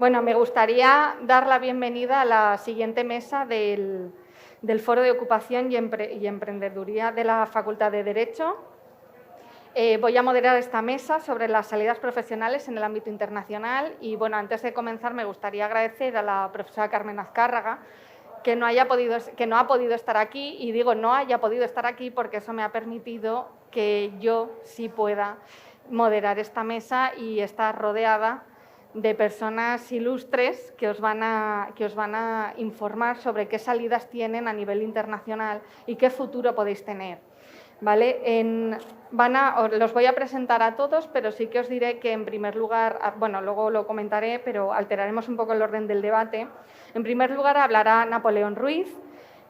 Bueno, me gustaría dar la bienvenida a la siguiente mesa del Foro de Ocupación y Emprendeduría de la Facultad de Derecho. Voy a moderar esta mesa sobre las salidas profesionales en el ámbito internacional y, bueno, antes de comenzar me gustaría agradecer a la profesora Carmen Azcárraga que no ha podido estar aquí, y digo no haya podido estar aquí porque eso me ha permitido que yo sí pueda moderar esta mesa y estar rodeada de personas ilustres que os van a informar sobre qué salidas tienen a nivel internacional y qué futuro podéis tener. ¿Vale? Los voy a presentar a todos, pero sí que os diré que, en primer lugar, bueno, luego lo comentaré, pero alteraremos un poco el orden del debate. En primer lugar, hablará Napoleón Ruiz,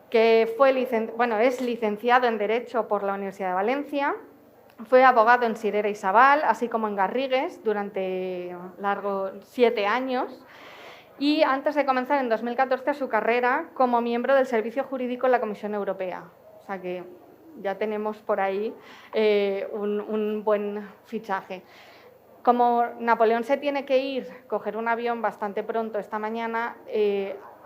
que es licenciado en Derecho por la Universidad de Valencia. Fue abogado en Sirera y Sabal, así como en Garrigues, durante 7 años. Y antes de comenzar en 2014 su carrera como miembro del Servicio Jurídico en la Comisión Europea. O sea que ya tenemos por ahí un buen fichaje. Como Napoleón se tiene que ir, coger un avión bastante pronto esta mañana,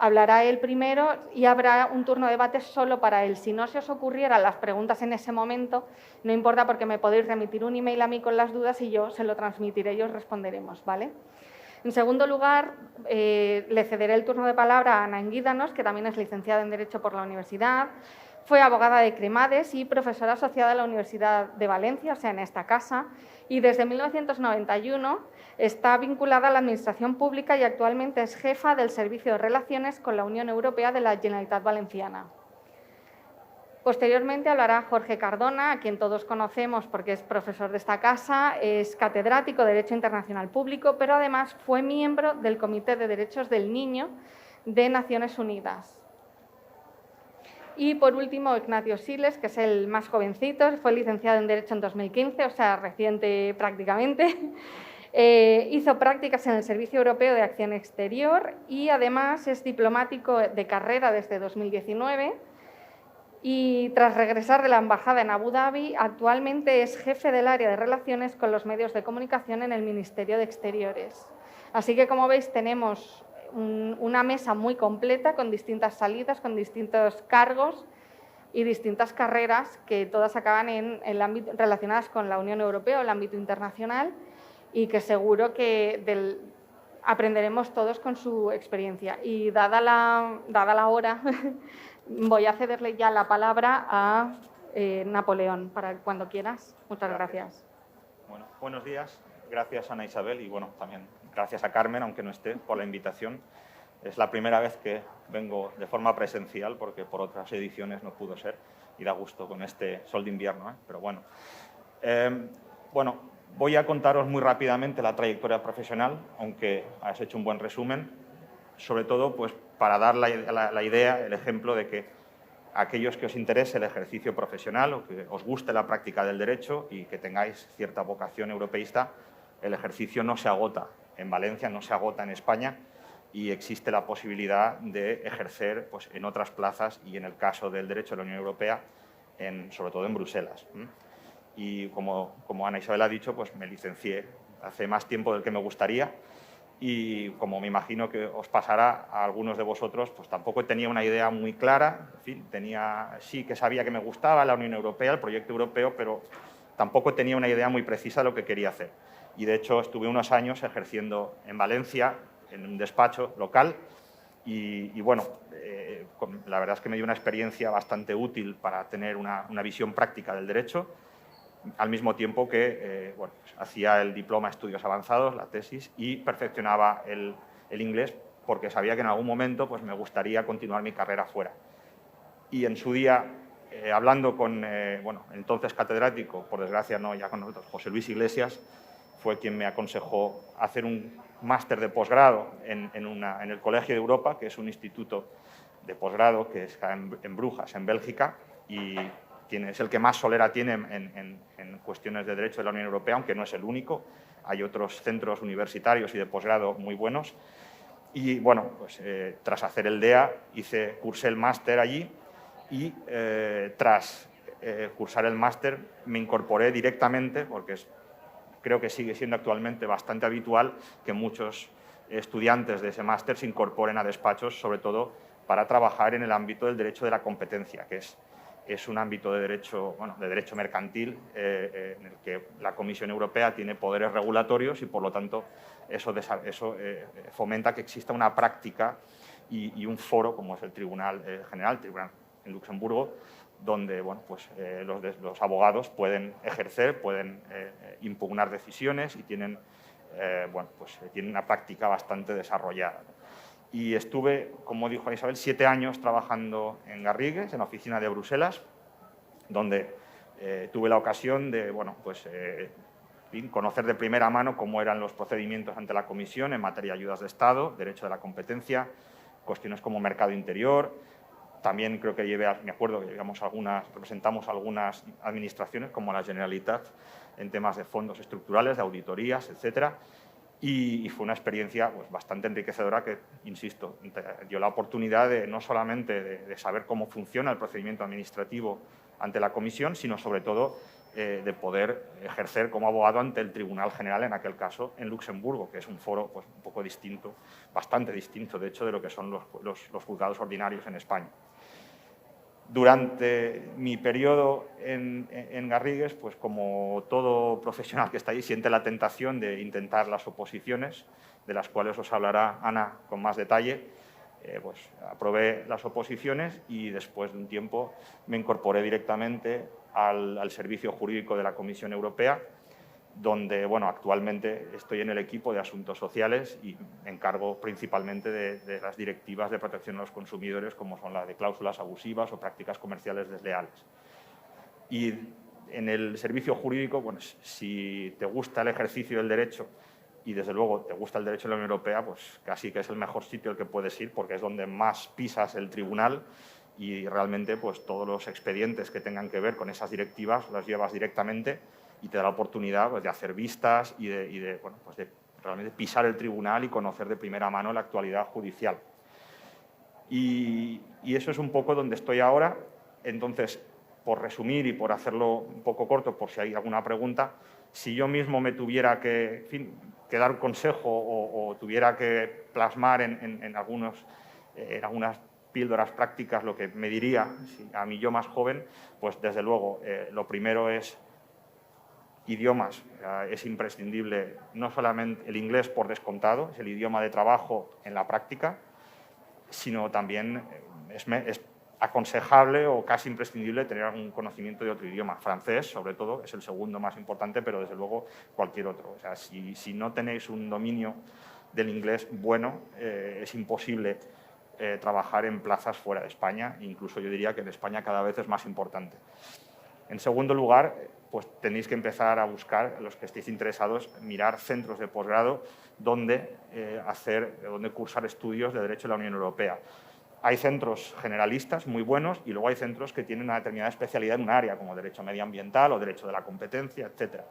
hablará él primero y habrá un turno de debate solo para él. Si no se os ocurrieran las preguntas en ese momento, no importa, porque me podéis remitir un email a mí con las dudas y yo se lo transmitiré y os responderemos, ¿vale? En segundo lugar, le cederé el turno de palabra a Ana Enguídanos, que también es licenciada en Derecho por la universidad. Fue abogada de Cremades y profesora asociada a la Universidad de Valencia, o sea, en esta casa, y desde 1991 está vinculada a la Administración Pública y actualmente es jefa del Servicio de Relaciones con la Unión Europea de la Generalitat Valenciana. Posteriormente hablará Jorge Cardona, a quien todos conocemos porque es profesor de esta casa, es catedrático de Derecho Internacional Público, pero además fue miembro del Comité de Derechos del Niño de Naciones Unidas. Y, por último, Ignacio Siles, que es el más jovencito, fue licenciado en Derecho en 2015, o sea, reciente prácticamente. Hizo prácticas en el Servicio Europeo de Acción Exterior y, además, es diplomático de carrera desde 2019. Y, tras regresar de la embajada en Abu Dhabi, actualmente es jefe del área de relaciones con los medios de comunicación en el Ministerio de Exteriores. Así que, como veis, tenemos una mesa muy completa con distintas salidas, con distintos cargos y distintas carreras que todas acaban en el ámbito, relacionadas con la Unión Europea o el ámbito internacional, y que seguro que aprenderemos todos con su experiencia. Y dada la hora, voy a cederle ya la palabra a Napoleón para cuando quieras. Muchas gracias. Bueno, buenos días. Gracias, Ana Isabel, y bueno, también gracias a Carmen, aunque no esté, por la invitación. Es la primera vez que vengo de forma presencial, porque por otras ediciones no pudo ser, y da gusto con este sol de invierno, pero bueno. Voy a contaros muy rápidamente la trayectoria profesional, aunque has hecho un buen resumen, sobre todo pues, para dar la idea, el ejemplo de que aquellos que os interese el ejercicio profesional o que os guste la práctica del derecho y que tengáis cierta vocación europeísta, el ejercicio no se agota en Valencia, no se agota en España, y existe la posibilidad de ejercer pues, en otras plazas y, en el caso del derecho de la Unión Europea, sobre todo en Bruselas. Y como Ana Isabel ha dicho, pues me licencié hace más tiempo del que me gustaría, y como me imagino que os pasará a algunos de vosotros, pues tampoco tenía una idea muy clara. En fin, sí que sabía que me gustaba la Unión Europea, el proyecto europeo, pero tampoco tenía una idea muy precisa de lo que quería hacer. Y, de hecho, estuve unos años ejerciendo en Valencia, en un despacho local, y bueno, la verdad es que me dio una experiencia bastante útil para tener una visión práctica del derecho, al mismo tiempo que pues hacía el diploma de estudios avanzados, la tesis, y perfeccionaba el inglés, porque sabía que en algún momento pues, me gustaría continuar mi carrera fuera. Y en su día, hablando con, entonces catedrático, por desgracia no ya con nosotros, José Luis Iglesias, fue quien me aconsejó hacer un máster de posgrado en el Colegio de Europa, que es un instituto de posgrado que está en Brujas, en Bélgica, y es el que más solera tiene en cuestiones de derecho de la Unión Europea, aunque no es el único. Hay otros centros universitarios y de posgrado muy buenos. Y, bueno, pues tras hacer el DEA, cursé el máster allí, y tras cursar el máster me incorporé directamente, porque creo que sigue siendo actualmente bastante habitual que muchos estudiantes de ese máster se incorporen a despachos, sobre todo para trabajar en el ámbito del derecho de la competencia, que es un ámbito de derecho, bueno, de derecho mercantil en el que la Comisión Europea tiene poderes regulatorios y, por lo tanto, eso fomenta que exista una práctica y un foro, como es el Tribunal General, Tribunal en Luxemburgo, donde bueno, pues, los abogados pueden ejercer, pueden impugnar decisiones y tienen, bueno, pues, tienen una práctica bastante desarrollada. Y estuve, como dijo Isabel, 7 años trabajando en Garrigues, en la oficina de Bruselas, donde tuve la ocasión de bueno, pues, conocer de primera mano cómo eran los procedimientos ante la Comisión en materia de ayudas de Estado, derecho de la competencia, cuestiones como mercado interior. También creo que me acuerdo que representamos algunas administraciones como la Generalitat en temas de fondos estructurales, de auditorías, etcétera. Y fue una experiencia pues, bastante enriquecedora que, insisto, dio la oportunidad de no solamente de saber cómo funciona el procedimiento administrativo ante la Comisión, sino sobre todo de poder ejercer como abogado ante el Tribunal General, en aquel caso, en Luxemburgo, que es un foro pues, un poco distinto, bastante distinto, de hecho, de lo que son los juzgados ordinarios en España. Durante mi periodo en Garrigues, pues como todo profesional que está ahí, siente la tentación de intentar las oposiciones, de las cuales os hablará Ana con más detalle. Pues aprobé las oposiciones y después de un tiempo me incorporé directamente al Servicio Jurídico de la Comisión Europea, donde bueno, actualmente estoy en el equipo de Asuntos Sociales y me encargo principalmente de las directivas de protección a los consumidores, como son las de cláusulas abusivas o prácticas comerciales desleales. Y en el servicio jurídico, bueno, si te gusta el ejercicio del derecho y, desde luego, te gusta el derecho de la Unión Europea, pues casi que es el mejor sitio al que puedes ir, porque es donde más pisas el tribunal y realmente pues, todos los expedientes que tengan que ver con esas directivas los llevas directamente y te da la oportunidad pues, de hacer vistas y bueno, pues de realmente pisar el tribunal y conocer de primera mano la actualidad judicial. Y eso es un poco donde estoy ahora. Entonces, por resumir y por hacerlo un poco corto, por si hay alguna pregunta, si yo mismo me tuviera que, en fin, que dar un consejo o tuviera que plasmar en algunas píldoras prácticas lo que me diría a mí yo más joven, pues desde luego lo primero es idiomas. Es imprescindible, no solamente el inglés por descontado, es el idioma de trabajo en la práctica, sino también es aconsejable o casi imprescindible tener algún conocimiento de otro idioma. Francés, sobre todo, es el segundo más importante, pero desde luego cualquier otro. O sea, si no tenéis un dominio del inglés bueno, es imposible trabajar en plazas fuera de España. Incluso yo diría que en España cada vez es más importante. En segundo lugar, pues tenéis que empezar a buscar, los que estéis interesados, mirar centros de posgrado donde cursar estudios de Derecho de la Unión Europea. Hay centros generalistas muy buenos y luego hay centros que tienen una determinada especialidad en un área, como Derecho Medioambiental o Derecho de la Competencia, etc.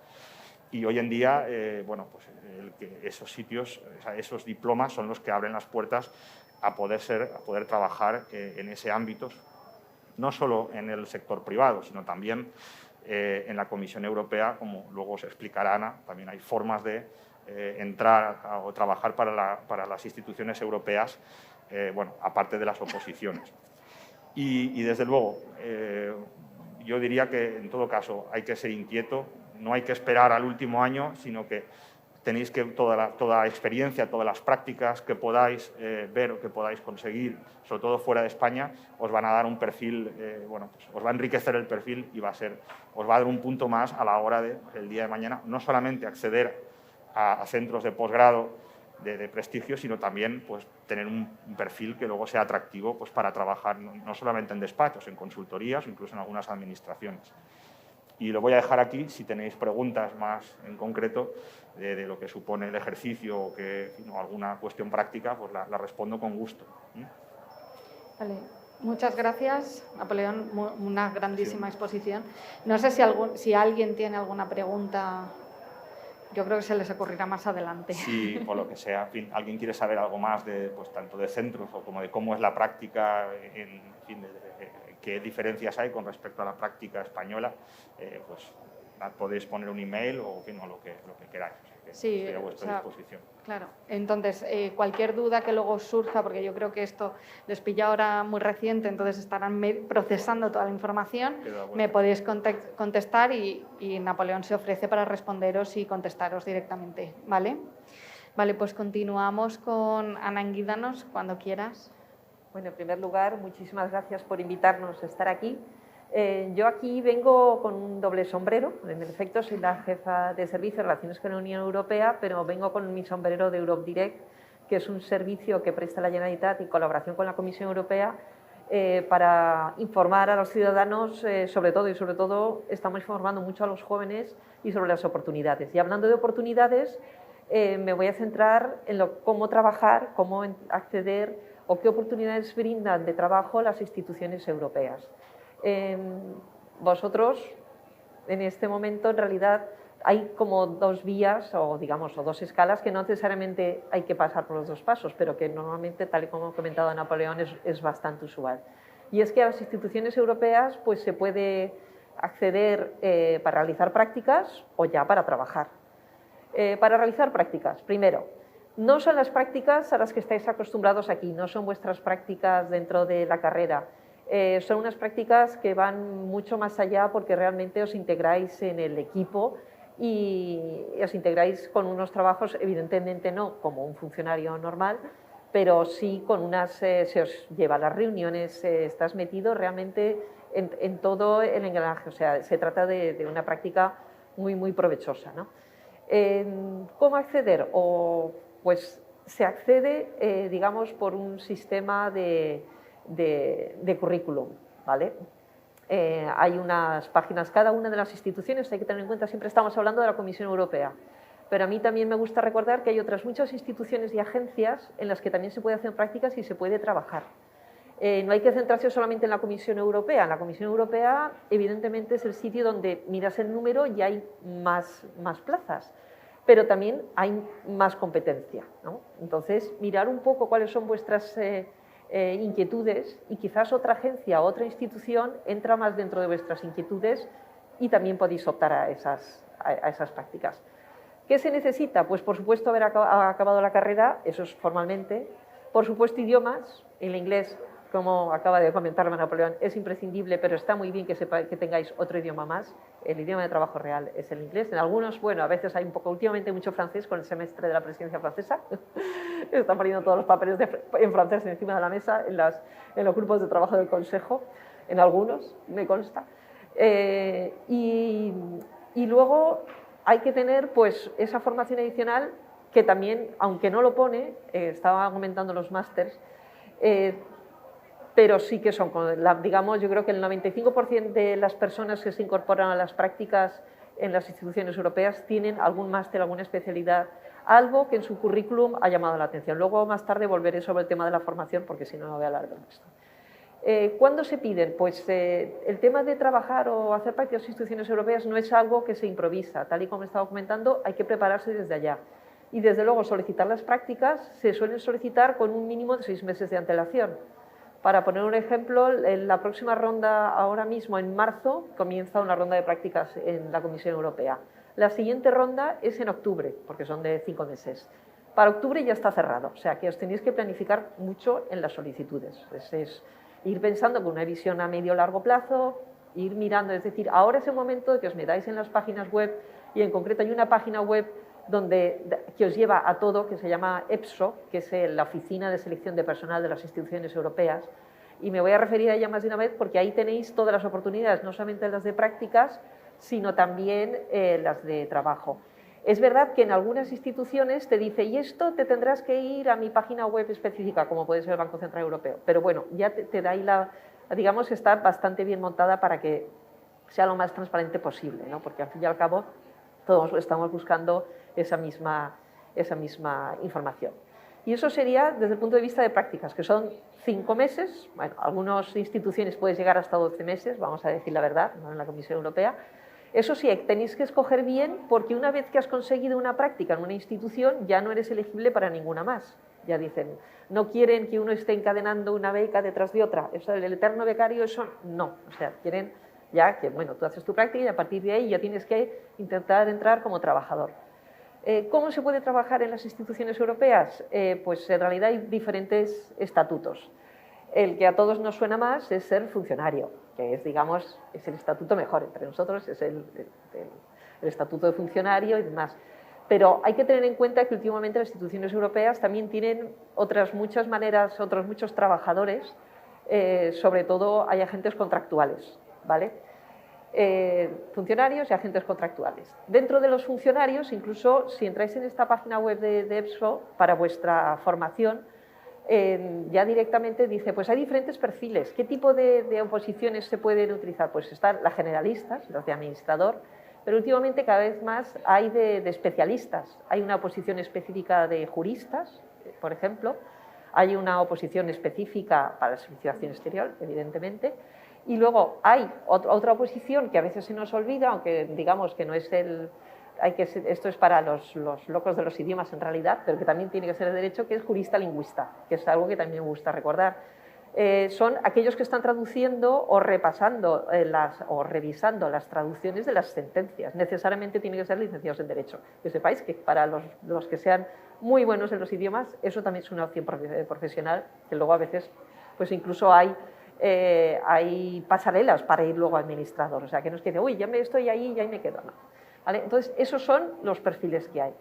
Y hoy en día, bueno, pues esos sitios, esos diplomas son los que abren las puertas a poder trabajar en ese ámbito, no solo en el sector privado, sino también en la Comisión Europea, como luego os explicará Ana. También hay formas de entrar o trabajar para las instituciones europeas, bueno, aparte de las oposiciones. Y desde luego, yo diría que en todo caso hay que ser inquieto, no hay que esperar al último año, sino que tenéis que toda la experiencia, todas las prácticas que podáis ver o que podáis conseguir, sobre todo fuera de España, os van a dar un perfil, bueno, pues os va a enriquecer el perfil y os va a dar un punto más a la hora de, el día de mañana, no solamente acceder a centros de posgrado de prestigio, sino también pues, tener un perfil que luego sea atractivo pues, para trabajar no solamente en despachos, en consultorías, incluso en algunas administraciones. Y lo voy a dejar aquí. Si tenéis preguntas más en concreto de lo que supone el ejercicio o alguna cuestión práctica, pues la respondo con gusto. Vale. Muchas gracias, Napoleón. Una grandísima exposición. No sé si alguien tiene alguna pregunta. Yo creo que se les ocurrirá más adelante. Sí, por lo que sea. En fin, alguien quiere saber algo más pues, tanto de centros o como de cómo es la práctica, en fin, qué diferencias hay con respecto a la práctica española, pues podéis poner un email o, en fin, o lo que queráis. Sí, estoy a vuestra disposición. Claro, entonces cualquier duda que luego surja, porque yo creo que esto les pilla ahora muy reciente, entonces estarán procesando toda la información, me podéis contestar y Napoleón se ofrece para responderos y contestaros directamente, ¿vale? Vale, pues continuamos con Ana Anguídanos, cuando quieras. Bueno, en primer lugar, muchísimas gracias por invitarnos a estar aquí. Yo aquí vengo con un doble sombrero. En efecto, soy la jefa de servicio de relaciones con la Unión Europea, pero vengo con mi sombrero de Europe Direct, que es un servicio que presta la Generalitat en colaboración con la Comisión Europea para informar a los ciudadanos, sobre todo estamos informando mucho a los jóvenes y sobre las oportunidades. Y hablando de oportunidades, me voy a centrar en cómo trabajar, cómo acceder o qué oportunidades brindan de trabajo las instituciones europeas. Vosotros, en este momento, en realidad, hay como dos vías o dos escalas que no necesariamente hay que pasar por los dos pasos, pero que normalmente, tal y como ha comentado Napoleón, es bastante usual. Y es que a las instituciones europeas pues, se puede acceder para realizar prácticas o ya para trabajar. Para realizar prácticas, primero, no son las prácticas a las que estáis acostumbrados aquí, no son vuestras prácticas dentro de la carrera. Son unas prácticas que van mucho más allá porque realmente os integráis en el equipo y os integráis con unos trabajos, evidentemente no como un funcionario normal, pero sí con unas, se os lleva a las reuniones, estás metido realmente en todo el engranaje, o sea, se trata de una práctica muy, muy provechosa, ¿no? ¿Cómo acceder? Pues se accede, digamos, por un sistema de currículum, ¿vale? Hay unas páginas, cada una de las instituciones, hay que tener en cuenta, siempre estamos hablando de la Comisión Europea, pero a mí también me gusta recordar que hay otras muchas instituciones y agencias en las que también se puede hacer prácticas y se puede trabajar. No hay que centrarse solamente en la Comisión Europea. En la Comisión Europea, evidentemente, es el sitio donde miras el número y hay más plazas, pero también hay más competencia, ¿no? Entonces, mirar un poco cuáles son vuestras inquietudes y quizás otra agencia o otra institución entra más dentro de vuestras inquietudes y también podéis optar a esas prácticas. ¿Qué se necesita? Pues, por supuesto, haber acabado la carrera, eso es formalmente. Por supuesto, idiomas, el inglés, como acaba de comentar Napoleón, es imprescindible, pero está muy bien que tengáis otro idioma más. El idioma de trabajo real es el inglés. En algunos, bueno, a veces hay un poco, últimamente mucho francés con el semestre de la presidencia francesa. Están poniendo todos los papeles en francés encima de la mesa en los grupos de trabajo del Consejo, en algunos, me consta. Y luego hay que tener pues, esa formación adicional que también, aunque no lo pone, estaba comentando los másters, pero sí que son, digamos, yo creo que el 95% de las personas que se incorporan a las prácticas en las instituciones europeas tienen algún máster, alguna especialidad, algo que en su currículum ha llamado la atención. Luego, más tarde, volveré sobre el tema de la formación, porque si no, no voy a hablar de esto. ¿Cuándo se piden? Pues el tema de trabajar o hacer prácticas en instituciones europeas no es algo que se improvisa. Tal y como he estado comentando, hay que prepararse desde allá. Y, desde luego, solicitar las prácticas se suelen solicitar con un mínimo de 6 meses de antelación. Para poner un ejemplo, en la próxima ronda, ahora mismo en marzo, comienza una ronda de prácticas en la Comisión Europea. La siguiente ronda es en octubre, porque son de 5 meses. Para octubre ya está cerrado, o sea que os tenéis que planificar mucho en las solicitudes. Es ir pensando con una visión a medio o largo plazo, ir mirando, es decir, ahora es el momento de que os metáis en las páginas web, y en concreto hay una página web que os lleva a todo, que se llama EPSO, que es la Oficina de Selección de Personal de las Instituciones Europeas, y me voy a referir a ella más de una vez porque ahí tenéis todas las oportunidades, no solamente las de prácticas, sino también las de trabajo. Es verdad que en algunas instituciones te dice, y esto te tendrás que ir a mi página web específica, como puede ser el Banco Central Europeo, pero bueno, ya te da ahí digamos que está bastante bien montada para que sea lo más transparente posible, ¿no? Porque al fin y al cabo todos estamos buscando esa misma información. Y eso sería desde el punto de vista de prácticas, que son 5 meses, bueno, algunas instituciones pueden llegar hasta 12 meses, vamos a decir la verdad, no en la Comisión Europea. Eso sí, tenéis que escoger bien, porque una vez que has conseguido una práctica en una institución, ya no eres elegible para ninguna más. Ya dicen, no quieren que uno esté encadenando una beca detrás de otra. Eso, el eterno becario, eso no. O sea, quieren ya que, bueno, tú haces tu práctica y a partir de ahí ya tienes que intentar entrar como trabajador. ¿Cómo se puede trabajar en las instituciones europeas? Pues en realidad hay diferentes estatutos. El que a todos nos suena más es ser funcionario, que es, digamos, es el estatuto mejor entre nosotros, es el estatuto de funcionario y demás. Pero hay que tener en cuenta que últimamente las instituciones europeas también tienen otras muchas maneras, otros muchos trabajadores, sobre todo hay agentes contractuales, ¿vale? Funcionarios y agentes contractuales. Dentro de los funcionarios, incluso si entráis en esta página web de EPSO, para vuestra formación, ya directamente dice, pues hay diferentes perfiles. ¿Qué tipo de oposiciones se pueden utilizar? Pues están las generalistas, los de administrador, pero últimamente cada vez más hay de especialistas. Hay una oposición específica de juristas, por ejemplo, hay una oposición específica para el Servicio de Acción Exterior, evidentemente, y luego hay otra oposición que a veces se nos olvida, aunque digamos que no es esto es para los locos de los idiomas en realidad, pero que también tiene que ser de derecho, que es jurista lingüista, que es algo que también me gusta recordar. Son aquellos que están traduciendo o repasando o revisando las traducciones de las sentencias. Necesariamente tienen que ser licenciados en Derecho. Que sepáis que para los que sean muy buenos en los idiomas, eso también es una opción profesional, que luego a veces pues incluso hay pasarelas para ir luego a administrador. O sea, que no es que uy, ya estoy ahí y ahí me quedo. No. ¿Vale? Entonces, esos son los perfiles que hay.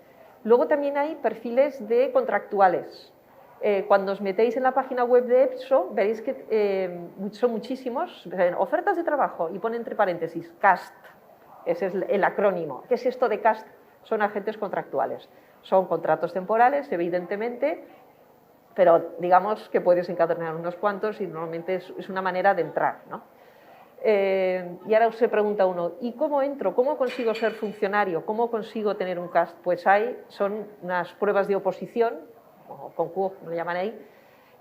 Luego también hay perfiles de contractuales. Cuando os metéis en la página web de EPSO, veréis que son muchísimos, ofertas de trabajo, y pone entre paréntesis CAST, ese es el acrónimo. ¿Qué es esto de CAST? Son agentes contractuales. Son contratos temporales, evidentemente, pero digamos que puedes encadenar unos cuantos y normalmente es una manera de entrar, ¿no? Y ahora se pregunta uno, ¿y cómo entro? ¿Cómo consigo ser funcionario? ¿Cómo consigo tener un CAST? Pues son unas pruebas de oposición, o concours, como lo llaman ahí,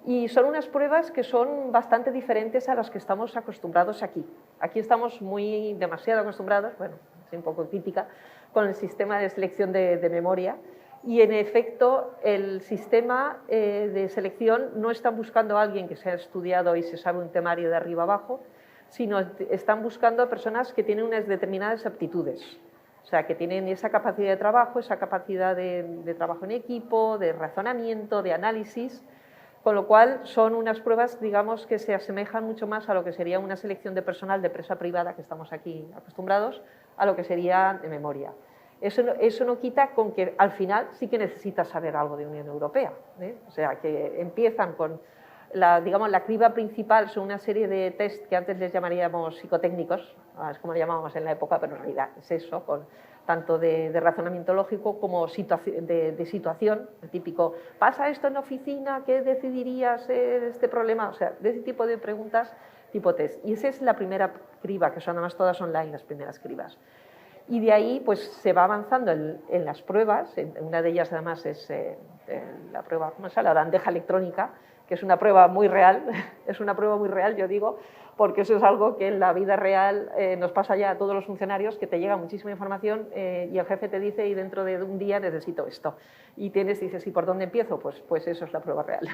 y son unas pruebas que son bastante diferentes a las que estamos acostumbrados aquí. Aquí estamos demasiado acostumbrados, bueno, soy un poco crítica, con el sistema de selección de memoria, y en efecto el sistema de selección no están buscando a alguien que se ha estudiado y se sabe un temario de arriba abajo, sino están buscando a personas que tienen unas determinadas aptitudes, o sea, que tienen esa capacidad de trabajo, esa capacidad de trabajo en equipo, de razonamiento, de análisis, con lo cual son unas pruebas, digamos, que se asemejan mucho más a lo que sería una selección de personal de empresa privada, que estamos aquí acostumbrados, a lo que sería de memoria. Eso no quita con que al final sí que necesitas saber algo de Unión Europea, ¿eh? O sea, que empiezan con la criba principal, son una serie de test que antes les llamaríamos psicotécnicos, es como lo llamábamos en la época, pero en realidad es eso, tanto de razonamiento lógico como de situación, el típico, ¿pasa esto en la oficina? ¿Qué decidirías este problema? O sea, de ese tipo de preguntas tipo test. Y esa es la primera criba, que son además todas online las primeras cribas. Y de ahí pues se va avanzando en las pruebas, una de ellas además es la prueba, ¿cómo se llama? La bandeja electrónica, que es una prueba muy real, es una prueba muy real, yo digo, porque eso es algo que en la vida real nos pasa ya a todos los funcionarios, que te llega muchísima información y el jefe te dice, y dentro de un día necesito esto. Y dices, ¿y por dónde empiezo? Pues eso es la prueba real.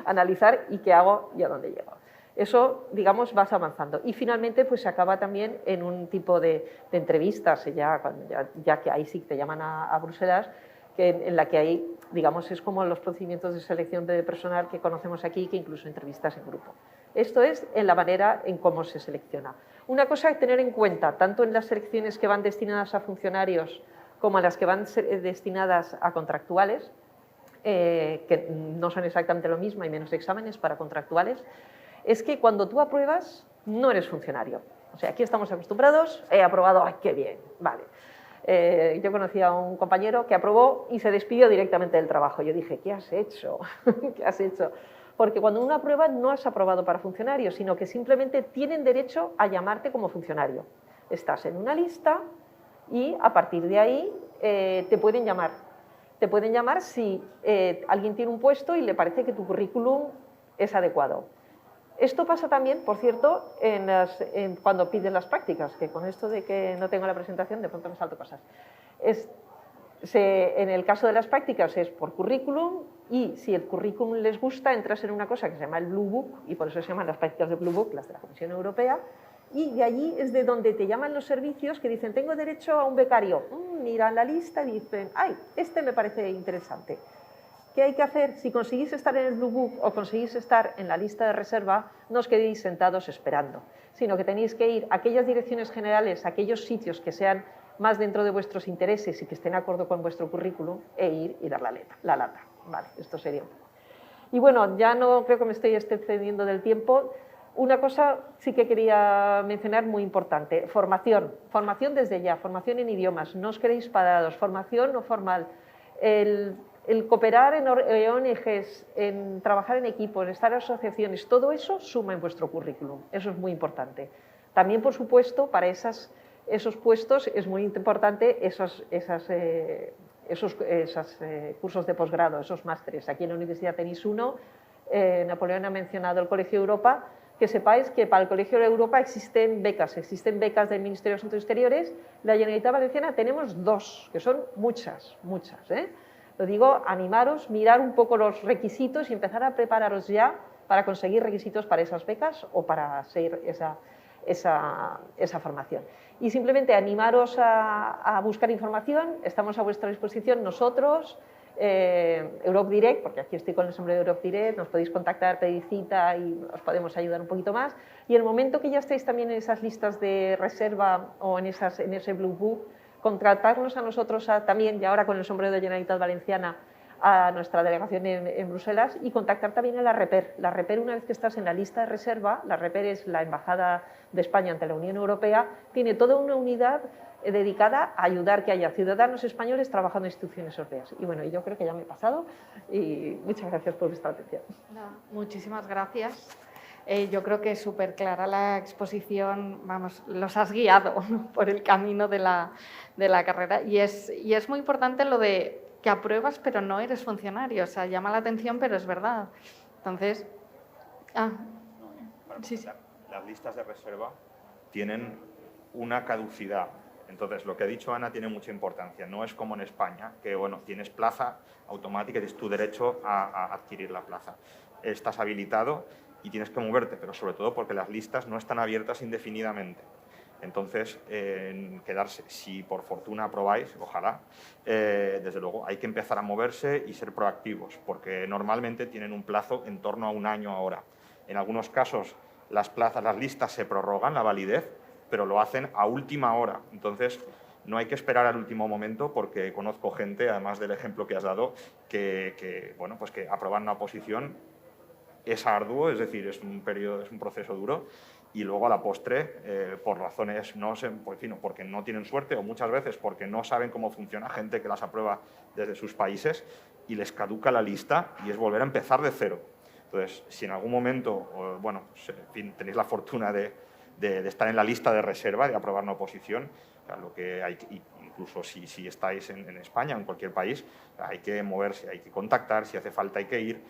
Analizar y qué hago y a dónde llego. Eso, digamos, vas avanzando. Y finalmente pues se acaba también en un tipo de entrevistas, ya que ahí sí te llaman a Bruselas, en la que hay, digamos, es como los procedimientos de selección de personal que conocemos aquí, que incluso entrevistas en grupo. Esto es en la manera en cómo se selecciona. Una cosa a tener en cuenta, tanto en las selecciones que van destinadas a funcionarios como en las que van destinadas a contractuales, que no son exactamente lo mismo, hay menos exámenes para contractuales, es que cuando tú apruebas no eres funcionario. O sea, aquí estamos acostumbrados, he aprobado, ¡ay, qué bien! Vale. Yo conocí a un compañero que aprobó y se despidió directamente del trabajo. Yo dije, ¿qué has hecho? ¿Qué has hecho? Porque cuando uno aprueba no has aprobado para funcionario, sino que simplemente tienen derecho a llamarte como funcionario. Estás en una lista y a partir de ahí te pueden llamar. Te pueden llamar si alguien tiene un puesto y le parece que tu currículum es adecuado. Esto pasa también, por cierto, cuando piden las prácticas, que con esto de que no tengo la presentación, de pronto me salto cosas. En el caso de las prácticas es por currículum, y si el currículum les gusta, entras en una cosa que se llama el Blue Book, y por eso se llaman las prácticas de Blue Book, las de la Comisión Europea, Y de allí es de donde te llaman los servicios que dicen, tengo derecho a un becario. Miran la lista y dicen, ay, este me parece interesante. ¿Qué hay que hacer? Si conseguís estar en el Blue Book o conseguís estar en la lista de reserva, no os quedéis sentados esperando, sino que tenéis que ir a aquellas direcciones generales, a aquellos sitios que sean más dentro de vuestros intereses y que estén de acuerdo con vuestro currículum, e ir y dar la lata. Vale, esto sería un poco. Y bueno, ya no creo que me estoy excediendo del tiempo. Una cosa sí que quería mencionar muy importante, formación. Formación desde ya, formación en idiomas. No os quedéis parados, formación no formal. El cooperar en ONGs, en trabajar en equipos, en estar en asociaciones, todo eso suma en vuestro currículum. Eso es muy importante. También, por supuesto, para esos puestos es muy importante esos cursos de posgrado, esos másteres. Aquí en la universidad tenéis uno, Napoleón ha mencionado el Colegio Europa, que sepáis que para el Colegio de Europa existen becas del Ministerio de Asuntos Exteriores. La Generalitat Valenciana tenemos 2, que son muchas. Lo digo, animaros, mirar un poco los requisitos y empezar a prepararos ya para conseguir requisitos para esas becas o para seguir esa formación. Y simplemente animaros a buscar información, estamos a vuestra disposición nosotros, Europe Direct, porque aquí estoy con el sombrero de Europe Direct, nos podéis contactar, pedir cita y os podemos ayudar un poquito más. Y el momento que ya estéis también en esas listas de reserva o en ese Blue Book, contratarnos a nosotros también, y ahora con el sombrero de Generalitat Valenciana, a nuestra delegación en Bruselas, y contactar también a la REPER. La REPER, una vez que estás en la lista de reserva, la REPER es la Embajada de España ante la Unión Europea, tiene toda una unidad dedicada a ayudar que haya ciudadanos españoles trabajando en instituciones europeas. Y bueno, yo creo que ya me he pasado y muchas gracias por vuestra atención. Muchísimas gracias. Yo creo que es súper clara la exposición, vamos, los has guiado, ¿no?, por el camino de la carrera, y es muy importante lo de que apruebas pero no eres funcionario, o sea, llama la atención pero es verdad. Entonces, sí. Las listas de reserva tienen una caducidad. Entonces, lo que ha dicho Ana tiene mucha importancia. No es como en España, que bueno, tienes plaza automática y tienes tu derecho a adquirir la plaza. Estás habilitado y tienes que moverte, pero sobre todo porque las listas no están abiertas indefinidamente. Entonces, quedarse, si por fortuna aprobáis, ojalá, desde luego hay que empezar a moverse y ser proactivos, porque normalmente tienen un plazo en torno a un año ahora. En algunos casos, las listas se prorrogan, la validez, pero lo hacen a última hora. Entonces, no hay que esperar al último momento, porque conozco gente, además del ejemplo que has dado, que aprobar una oposición es arduo, es decir, es un proceso duro, y luego a la postre, por razones, porque no tienen suerte, o muchas veces porque no saben cómo funciona, gente que las aprueba desde sus países y les caduca la lista y es volver a empezar de cero. Entonces, si en algún momento, tenéis la fortuna de estar en la lista de reserva, de aprobar una oposición, lo que hay, incluso si estáis en España o en cualquier país, hay que moverse, hay que contactar, si hace falta hay que ir,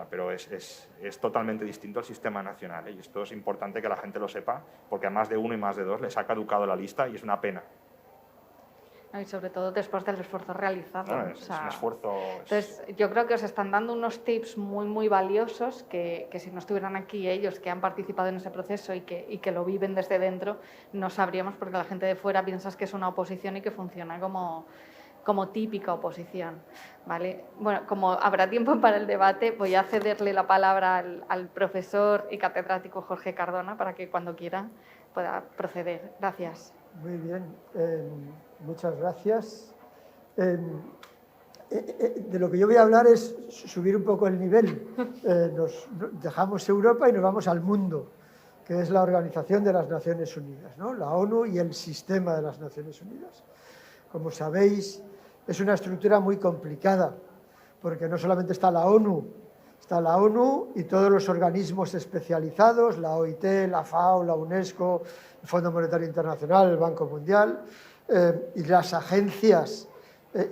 pero es totalmente distinto al sistema nacional, y esto es importante que la gente lo sepa, porque a más de uno y más de dos les ha caducado la lista y es una pena. Y sobre todo después del esfuerzo realizado. Es un esfuerzo. Entonces, yo creo que os están dando unos tips muy, muy valiosos que si no estuvieran aquí ellos, que han participado en ese proceso y que lo viven desde dentro, no sabríamos, porque la gente de fuera piensa que es una oposición y que funciona como típica oposición, ¿vale? Bueno, como habrá tiempo para el debate, voy a cederle la palabra al profesor y catedrático Jorge Cardona para que cuando quiera pueda proceder. Gracias. Muy bien, muchas gracias. De lo que yo voy a hablar es subir un poco el nivel. Nos dejamos Europa y nos vamos al mundo, que es la Organización de las Naciones Unidas, ¿no? La ONU y el sistema de las Naciones Unidas. Como sabéis, es una estructura muy complicada, porque no solamente está la ONU y todos los organismos especializados, la OIT, la FAO, la UNESCO, el Fondo Monetario Internacional, el Banco Mundial, y las agencias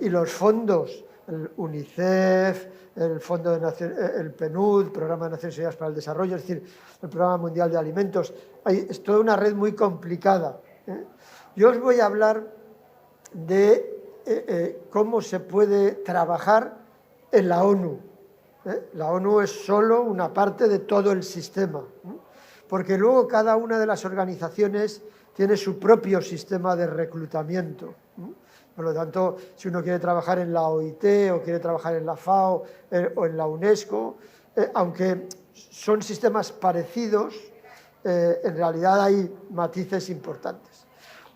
y los fondos, el UNICEF, el PNUD, Programa de Naciones Unidas para el Desarrollo, es decir, el Programa Mundial de Alimentos. Es toda una red muy complicada. Yo os voy a hablar de cómo se puede trabajar en la ONU. La ONU es solo una parte de todo el sistema. porque luego cada una de las organizaciones tiene su propio sistema de reclutamiento. Por lo tanto, si uno quiere trabajar en la OIT o quiere trabajar en la FAO o en la UNESCO, aunque son sistemas parecidos, en realidad hay matices importantes.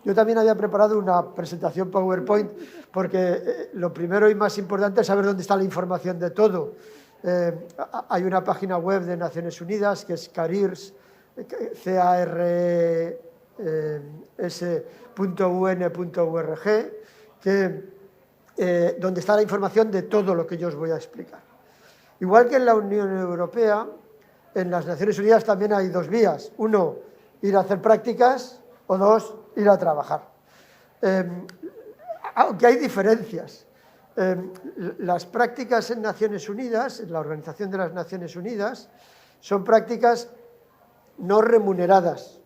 Yo también había preparado una presentación PowerPoint porque lo primero y más importante es saber dónde está la información de todo. Hay una página web de Naciones Unidas que es CARES, CARES.un.org, donde está la información de todo lo que yo os voy a explicar. Igual que en la Unión Europea, en las Naciones Unidas también hay dos vías. Uno, ir a hacer prácticas, o dos, ir a trabajar. Aunque hay diferencias. Las prácticas en Naciones Unidas, en la Organización de las Naciones Unidas, son prácticas no remuneradas.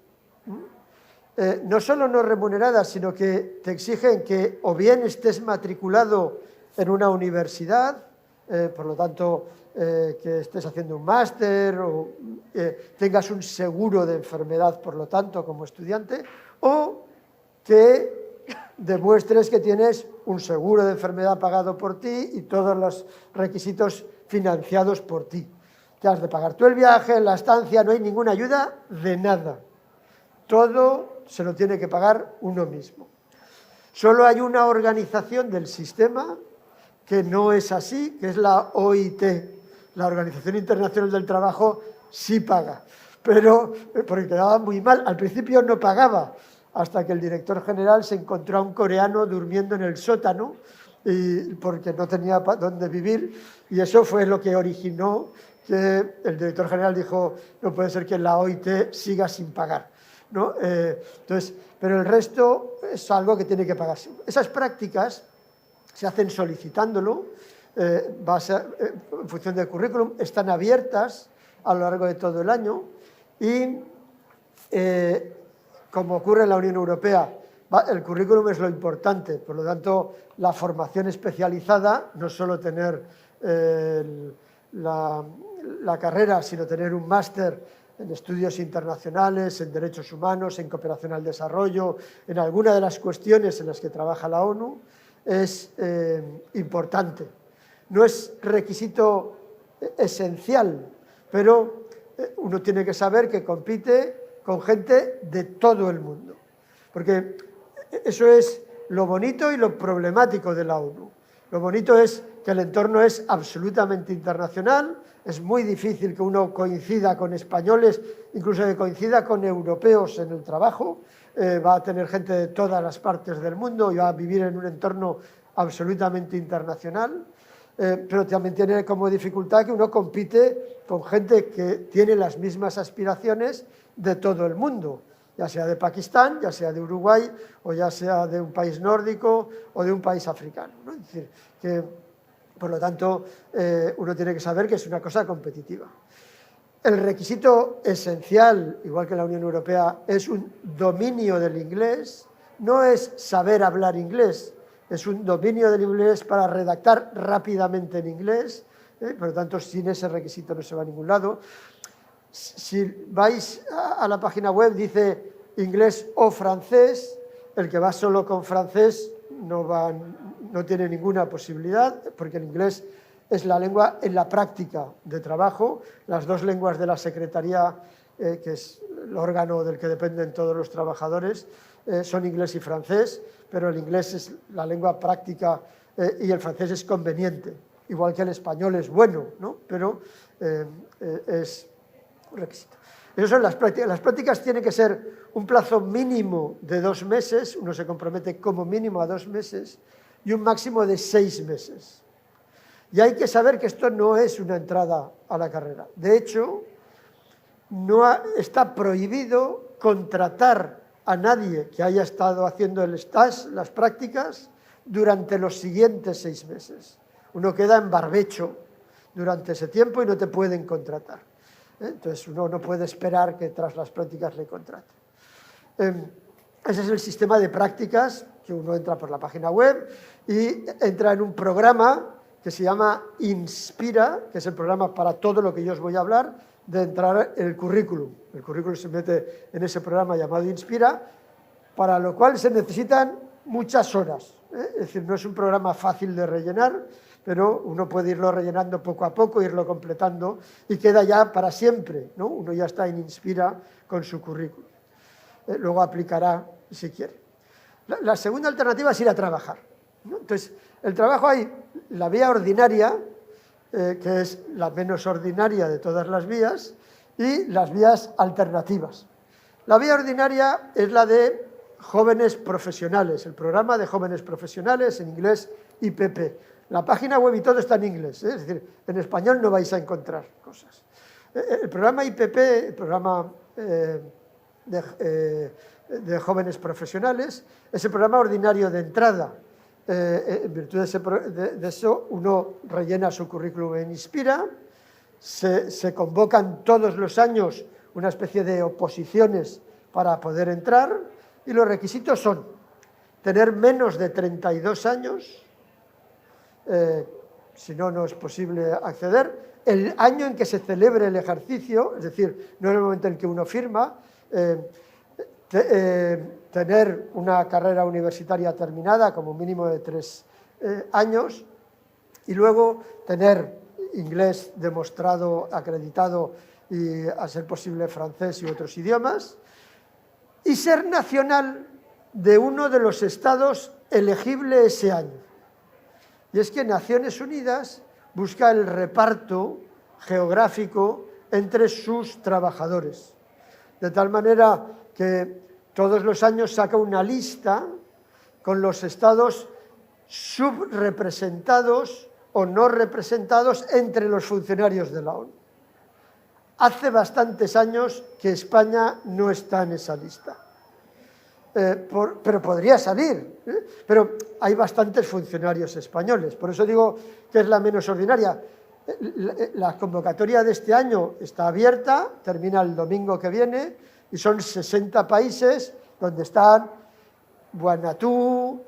No solo no remuneradas, sino que te exigen que o bien estés matriculado en una universidad, por lo tanto, que estés haciendo un máster o tengas un seguro de enfermedad, por lo tanto, como estudiante, o que demuestres que tienes un seguro de enfermedad pagado por ti y todos los requisitos financiados por ti. Te has de pagar tú el viaje, la estancia, no hay ninguna ayuda de nada. Todo se lo tiene que pagar uno mismo. Solo hay una organización del sistema que no es así, que es la OIT, la Organización Internacional del Trabajo, sí paga, pero porque quedaba muy mal. Al principio no pagaba, hasta que el director general se encontró a un coreano durmiendo en el sótano porque no tenía dónde vivir, y eso fue lo que originó que el director general dijo: no puede ser que la OIT siga sin pagar, ¿no? Entonces, pero el resto es algo que tiene que pagarse. Esas prácticas se hacen solicitándolo, en función del currículum, están abiertas a lo largo de todo el año y, como ocurre en la Unión Europea, el currículum es lo importante. Por lo tanto, la formación especializada, no solo tener la carrera, sino tener un máster en estudios internacionales, en derechos humanos, en cooperación al desarrollo, en alguna de las cuestiones en las que trabaja la ONU, es importante. No es requisito esencial, pero uno tiene que saber que compite con gente de todo el mundo, porque eso es lo bonito y lo problemático de la ONU. Lo bonito es que el entorno es absolutamente internacional, es muy difícil que uno coincida con españoles, incluso que coincida con europeos en el trabajo. Va a tener gente de todas las partes del mundo y va a vivir en un entorno absolutamente internacional, pero también tiene como dificultad que uno compite con gente que tiene las mismas aspiraciones de todo el mundo, ya sea de Pakistán, ya sea de Uruguay, o ya sea de un país nórdico o de un país africano, ¿no? Es decir, que, por lo tanto, uno tiene que saber que es una cosa competitiva. El requisito esencial, igual que en la Unión Europea, es un dominio del inglés. No es saber hablar inglés, es un dominio del inglés para redactar rápidamente en inglés. Por lo tanto, sin ese requisito no se va a ningún lado. Si vais a la página web, dice inglés o francés. El que va solo con francés no tiene ninguna posibilidad, porque el inglés es la lengua en la práctica de trabajo. Las dos lenguas de la Secretaría, que es el órgano del que dependen todos los trabajadores, son inglés y francés, pero el inglés es la lengua práctica y el francés es conveniente, igual que el español es bueno, ¿no? Pero es un requisito. Esas son las prácticas. Las prácticas tienen que ser un plazo mínimo de 2 meses, uno se compromete como mínimo a 2 meses, y un máximo de 6 meses. Y hay que saber que esto no es una entrada a la carrera. De hecho, está prohibido contratar a nadie que haya estado haciendo el stage, las prácticas, durante los siguientes 6 meses. Uno queda en barbecho durante ese tiempo y no te pueden contratar. Entonces, uno no puede esperar que tras las prácticas le contraten. Ese es el sistema de prácticas, que uno entra por la página web y entra en un programa que se llama Inspira, que es el programa para todo lo que yo os voy a hablar, de entrar en el currículum. El currículum se mete en ese programa llamado Inspira, para lo cual se necesitan muchas horas. Es decir, no es un programa fácil de rellenar, pero uno puede irlo rellenando poco a poco, irlo completando y queda ya para siempre, ¿no? Uno ya está en Inspira con su currículum. Luego aplicará si quiere. La segunda alternativa es ir a trabajar, ¿no? Entonces, el trabajo hay la vía ordinaria, que es la menos ordinaria de todas las vías, y las vías alternativas. La vía ordinaria es la de jóvenes profesionales, el programa de jóvenes profesionales, en inglés IPP. La página web y todo está en inglés, es decir, en español no vais a encontrar cosas. El programa IPP, el programa de jóvenes profesionales, es el programa ordinario de entrada. En virtud de eso, uno rellena su currículum en Inspira, se convocan todos los años una especie de oposiciones para poder entrar, y los requisitos son tener menos de 32 años, si no, no es posible acceder, el año en que se celebre el ejercicio, es decir, no en el momento en que uno firma, tener una carrera universitaria terminada, como mínimo de 3 años, y luego tener inglés demostrado, acreditado, y a ser posible francés y otros idiomas, y ser nacional de uno de los estados elegible ese año. Y es que Naciones Unidas busca el reparto geográfico entre sus trabajadores, de tal manera que todos los años saca una lista con los estados subrepresentados o no representados entre los funcionarios de la ONU. Hace bastantes años que España no está en esa lista, pero podría salir, pero hay bastantes funcionarios españoles, por eso digo que es la menos ordinaria. La convocatoria de este año está abierta, termina el domingo que viene, y son 60 países donde están Vanuatu,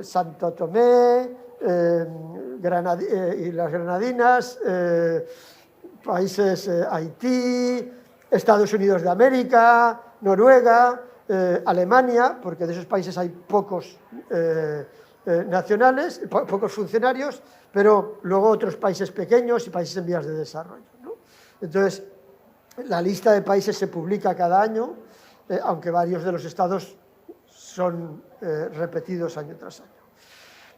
Santo Tomé y las Granadinas, países Haití, Estados Unidos de América, Noruega, Alemania, porque de esos países hay pocos nacionales, pocos funcionarios, pero luego otros países pequeños y países en vías de desarrollo, ¿no? Entonces, la lista de países se publica cada año, aunque varios de los estados son repetidos año tras año.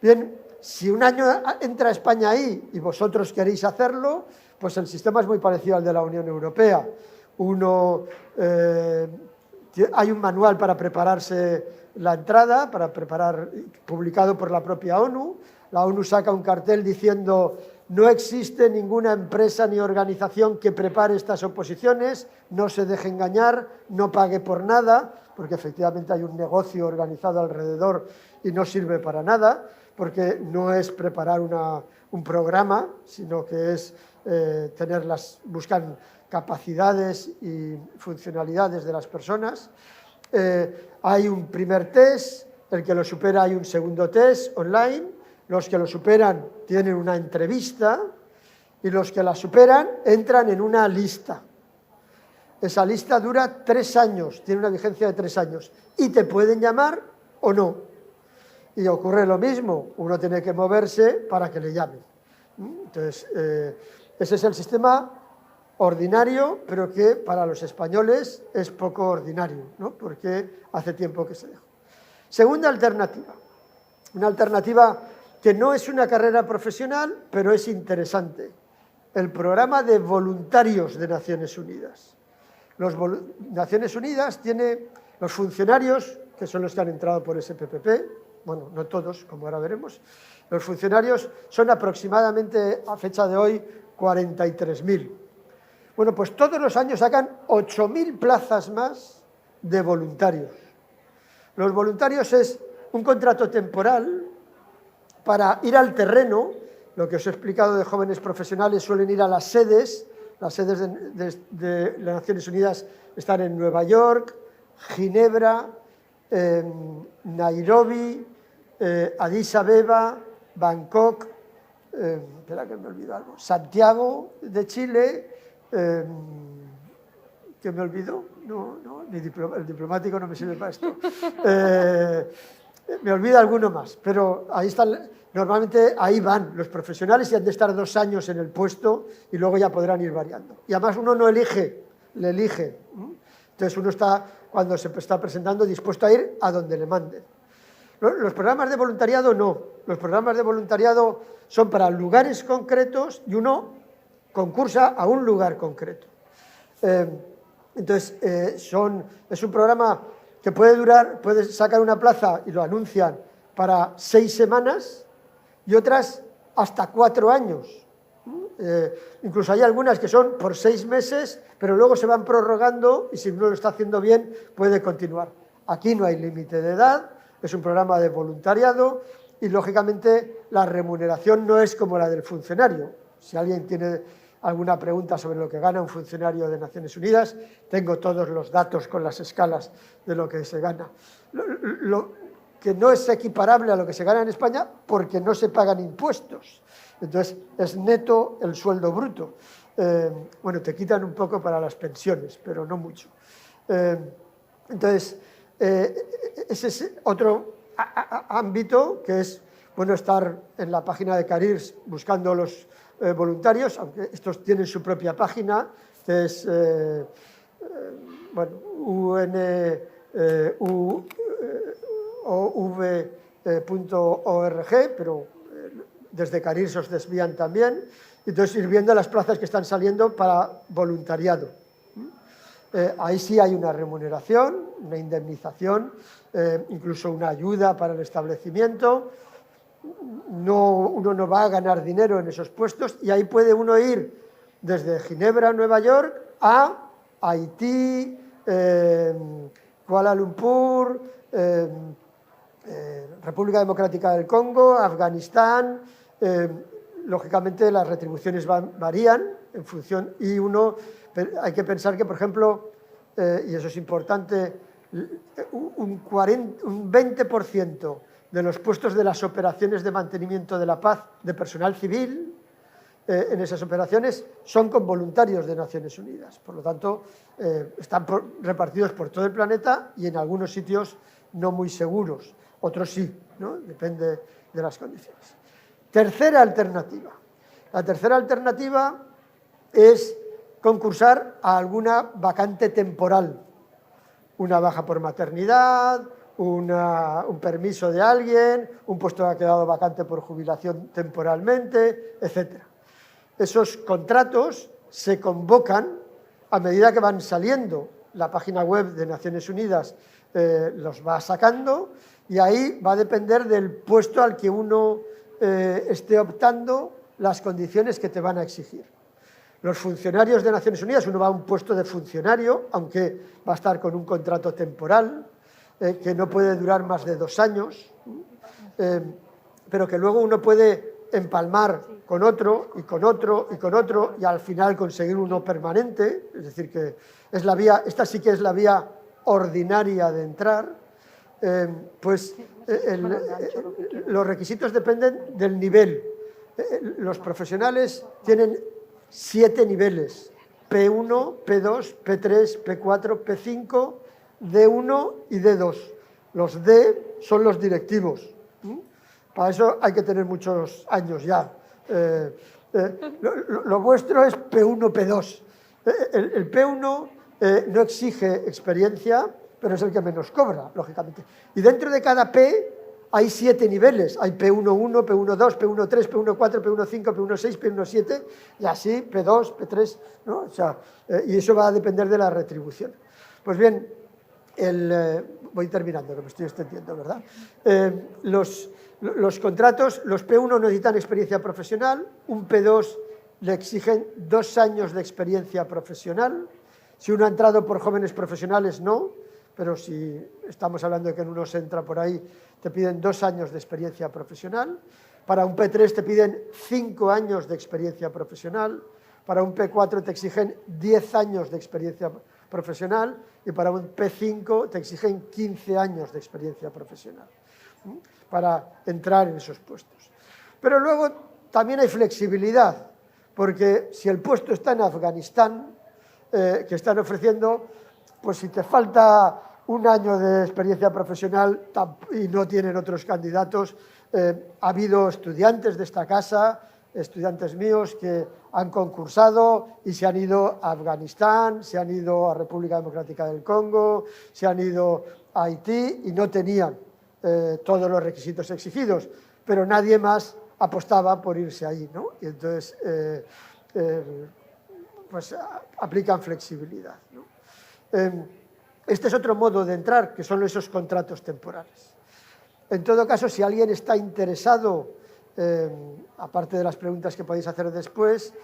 Bien, si un año entra España ahí y vosotros queréis hacerlo, pues el sistema es muy parecido al de la Unión Europea. Hay un manual para prepararse la entrada, publicado por la propia ONU. La ONU saca un cartel diciendo: no existe ninguna empresa ni organización que prepare estas oposiciones, no se deje engañar, no pague por nada, porque efectivamente hay un negocio organizado alrededor y no sirve para nada, porque no es preparar un programa, sino que es buscan capacidades y funcionalidades de las personas. Hay un primer test, el que lo supera hay un segundo test online, los que lo superan tienen una entrevista y los que la superan entran en una lista. Esa lista dura 3 años, tiene una vigencia de 3 años y te pueden llamar o no. Y ocurre lo mismo, uno tiene que moverse para que le llamen. Entonces, ese es el sistema ordinario, pero que para los españoles es poco ordinario, ¿no? Porque hace tiempo que se dejó. Segunda alternativa, una alternativa que no es una carrera profesional, pero es interesante, el programa de voluntarios de Naciones Unidas. Naciones Unidas tiene los funcionarios, que son los que han entrado por ese PPP, bueno, no todos, como ahora veremos, los funcionarios son aproximadamente, a fecha de hoy, 43.000. Bueno, pues todos los años sacan 8.000 plazas más de voluntarios. Los voluntarios es un contrato temporal para ir al terreno. Lo que os he explicado de jóvenes profesionales, suelen ir a las sedes de las Naciones Unidas están en Nueva York, Ginebra, Nairobi, Addis Abeba, Bangkok, espera que me he olvidado algo, Santiago de Chile, ¿Qué me olvido? No, el diplomático no me sirve para esto. Me olvida alguno más, pero ahí están, normalmente ahí van los profesionales y han de estar 2 años en el puesto y luego ya podrán ir variando. Y además uno no elige, le elige. Entonces uno está, cuando se está presentando, dispuesto a ir a donde le manden. Los programas de voluntariado no. Los programas de voluntariado son para lugares concretos y uno concursa a un lugar concreto. Entonces, es un programa que puede durar, puedes sacar una plaza y lo anuncian para 6 semanas y otras hasta 4 años. Incluso hay algunas que son por 6 meses, pero luego se van prorrogando y si uno lo está haciendo bien puede continuar. Aquí no hay límite de edad, es un programa de voluntariado y lógicamente la remuneración no es como la del funcionario. Si alguien tiene alguna pregunta sobre lo que gana un funcionario de Naciones Unidas, tengo todos los datos con las escalas de lo que se gana. Lo que no es equiparable a lo que se gana en España porque no se pagan impuestos. Entonces, es neto el sueldo bruto. Bueno, te quitan un poco para las pensiones, pero no mucho. Entonces, ese es otro ámbito que es, bueno, estar en la página de Careers buscando los voluntarios, aunque estos tienen su propia página, que es unov.org, pero desde Careers os desvían también, entonces ir viendo las plazas que están saliendo para voluntariado. Ahí sí hay una remuneración, una indemnización, incluso una ayuda para el establecimiento. Uno no va a ganar dinero en esos puestos y ahí puede uno ir desde Ginebra, Nueva York, a Haití, Kuala Lumpur, República Democrática del Congo, Afganistán. Lógicamente las retribuciones varían en función y hay que pensar que, por ejemplo, y eso es importante, un 20% de los puestos de las operaciones de mantenimiento de la paz de personal civil en esas operaciones son con voluntarios de Naciones Unidas. Por lo tanto, están repartidos por todo el planeta y en algunos sitios no muy seguros. Otros sí, ¿no? Depende de las condiciones. Tercera alternativa. La tercera alternativa es concursar a alguna vacante temporal. Una baja por maternidad, un permiso de alguien, un puesto que ha quedado vacante por jubilación temporalmente, etc. Esos contratos se convocan a medida que van saliendo. La página web de Naciones Unidas los va sacando y ahí va a depender del puesto al que uno esté optando, las condiciones que te van a exigir. Los funcionarios de Naciones Unidas, uno va a un puesto de funcionario, aunque va a estar con un contrato temporal, que no puede durar más de 2 años, pero que luego uno puede empalmar con otro y con otro y con otro y al final conseguir uno permanente, es decir, que es la vía, esta sí que es la vía ordinaria de entrar, los requisitos dependen del nivel. Los profesionales tienen 7 niveles, P1, P2, P3, P4, P5, D1 y D2. Los D son los directivos. Para eso hay que tener muchos años ya. Lo vuestro es P1, P2. El P1 no exige experiencia, pero es el que menos cobra, lógicamente. Y dentro de cada P hay 7 niveles. Hay P1.1, P1.2, P1.3, P1.4, P1.5, P1.6, P1.7 y así P2, P3, ¿no? O sea, y eso va a depender de la retribución. Pues bien, voy terminando, que me estoy extendiendo, ¿verdad? Los contratos, los P1 necesitan experiencia profesional, un P2 le exigen 2 años de experiencia profesional. Si uno ha entrado por jóvenes profesionales, no, pero si estamos hablando de que en uno se entra por ahí, te piden 2 años de experiencia profesional. Para un P3 te piden 5 años de experiencia profesional. Para un P4 te exigen 10 años de experiencia profesional y para un P5 te exigen 15 años de experiencia profesional para entrar en esos puestos. Pero luego también hay flexibilidad, porque si el puesto está en Afganistán, que están ofreciendo, pues si te falta un año de experiencia profesional y no tienen otros candidatos, ha habido estudiantes de esta casa, estudiantes míos que han concursado y se han ido a Afganistán, se han ido a República Democrática del Congo, se han ido a Haití y no tenían todos los requisitos exigidos, pero nadie más apostaba por irse ahí, ¿no? Y entonces pues aplican flexibilidad, ¿no? Este es otro modo de entrar, que son esos contratos temporales. En todo caso, si alguien está interesado, aparte de las preguntas que podéis hacer después,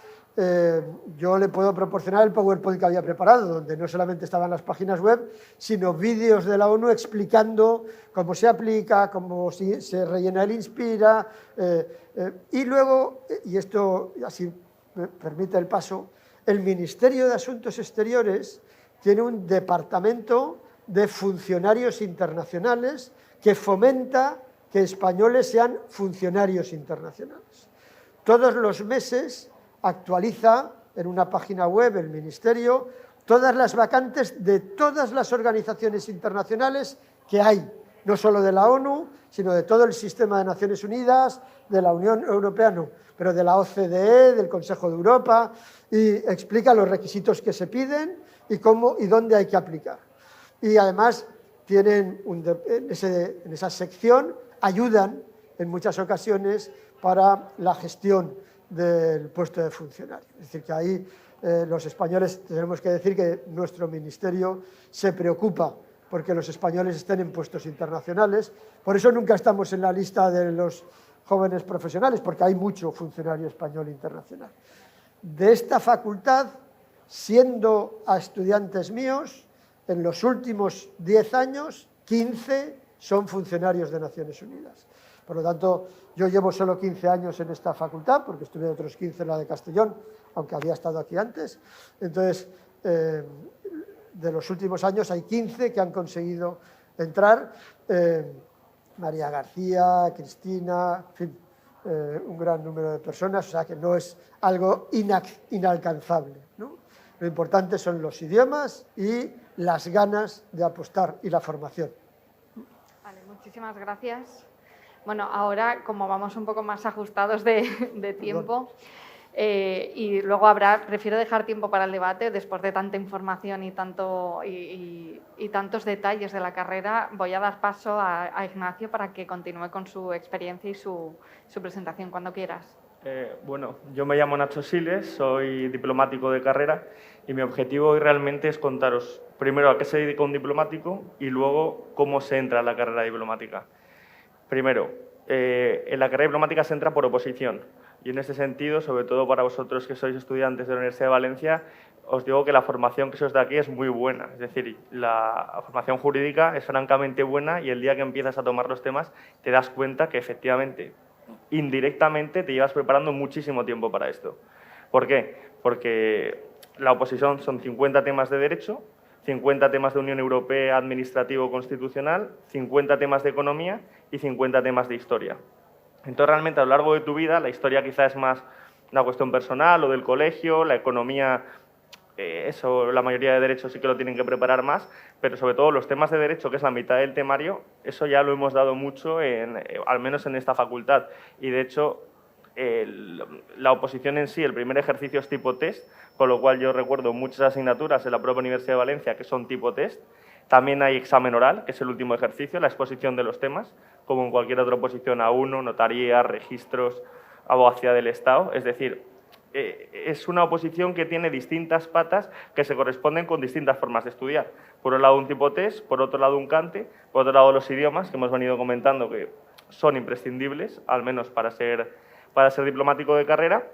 yo le puedo proporcionar el PowerPoint que había preparado, donde no solamente estaban las páginas web, sino vídeos de la ONU explicando cómo se aplica, cómo se rellena el Inspira, y luego, y esto así me permite el paso, el Ministerio de Asuntos Exteriores tiene un departamento de funcionarios internacionales que fomenta que españoles sean funcionarios internacionales. Todos los meses actualiza en una página web el Ministerio todas las vacantes de todas las organizaciones internacionales que hay, no solo de la ONU, sino de todo el sistema de Naciones Unidas, de la Unión Europea, no, pero de la OCDE, del Consejo de Europa, y explica los requisitos que se piden y cómo y dónde hay que aplicar. Y además tienen en esa sección ayudan en muchas ocasiones para la gestión del puesto de funcionario. Es decir, que ahí los españoles tenemos que decir que nuestro ministerio se preocupa porque los españoles estén en puestos internacionales. Por eso nunca estamos en la lista de los jóvenes profesionales, porque hay mucho funcionario español internacional. De esta facultad, siendo a estudiantes míos, en los últimos 10 años, 15 son funcionarios de Naciones Unidas. Por lo tanto, yo llevo solo 15 años en esta facultad, porque estuve otros 15 en la de Castellón, aunque había estado aquí antes. Entonces, de los últimos años hay 15 que han conseguido entrar. María García, Cristina, en fin, un gran número de personas, o sea que no es algo inalcanzable, ¿no? Lo importante son los idiomas y las ganas de apostar y la formación. Vale, muchísimas gracias. Bueno, ahora, como vamos un poco más ajustados de tiempo, y luego prefiero dejar tiempo para el debate, después de tanta información y tantos detalles de la carrera, voy a dar paso a Ignacio para que continúe con su experiencia y su presentación, cuando quieras. Bueno, yo me llamo Nacho Siles, soy diplomático de carrera y mi objetivo hoy realmente es contaros primero a qué se dedica un diplomático y luego cómo se entra a la carrera diplomática. Primero, en la carrera diplomática se entra por oposición y en este sentido, sobre todo para vosotros que sois estudiantes de la Universidad de Valencia, os digo que la formación que se os da aquí es muy buena. Es decir, la formación jurídica es francamente buena y el día que empiezas a tomar los temas te das cuenta que efectivamente, indirectamente, te llevas preparando muchísimo tiempo para esto. ¿Por qué? Porque la oposición son 50 temas de derecho, 50 temas de Unión Europea, administrativo, constitucional, 50 temas de economía y 50 temas de historia. Entonces, realmente, a lo largo de tu vida, la historia quizá es más una cuestión personal o del colegio, la economía, eso, la mayoría de derechos sí que lo tienen que preparar más, pero sobre todo los temas de derecho, que es la mitad del temario, eso ya lo hemos dado mucho, al menos en esta facultad. Y, de hecho, la oposición en sí, el primer ejercicio es tipo test, con lo cual yo recuerdo muchas asignaturas en la propia Universidad de Valencia que son tipo test. También hay examen oral, que es el último ejercicio, la exposición de los temas, como en cualquier otra oposición A1, notaría, registros, abogacía del Estado. Es decir, es una oposición que tiene distintas patas que se corresponden con distintas formas de estudiar. Por un lado un tipo test, por otro lado un cante, por otro lado los idiomas, que hemos venido comentando que son imprescindibles, al menos para ser diplomático de carrera,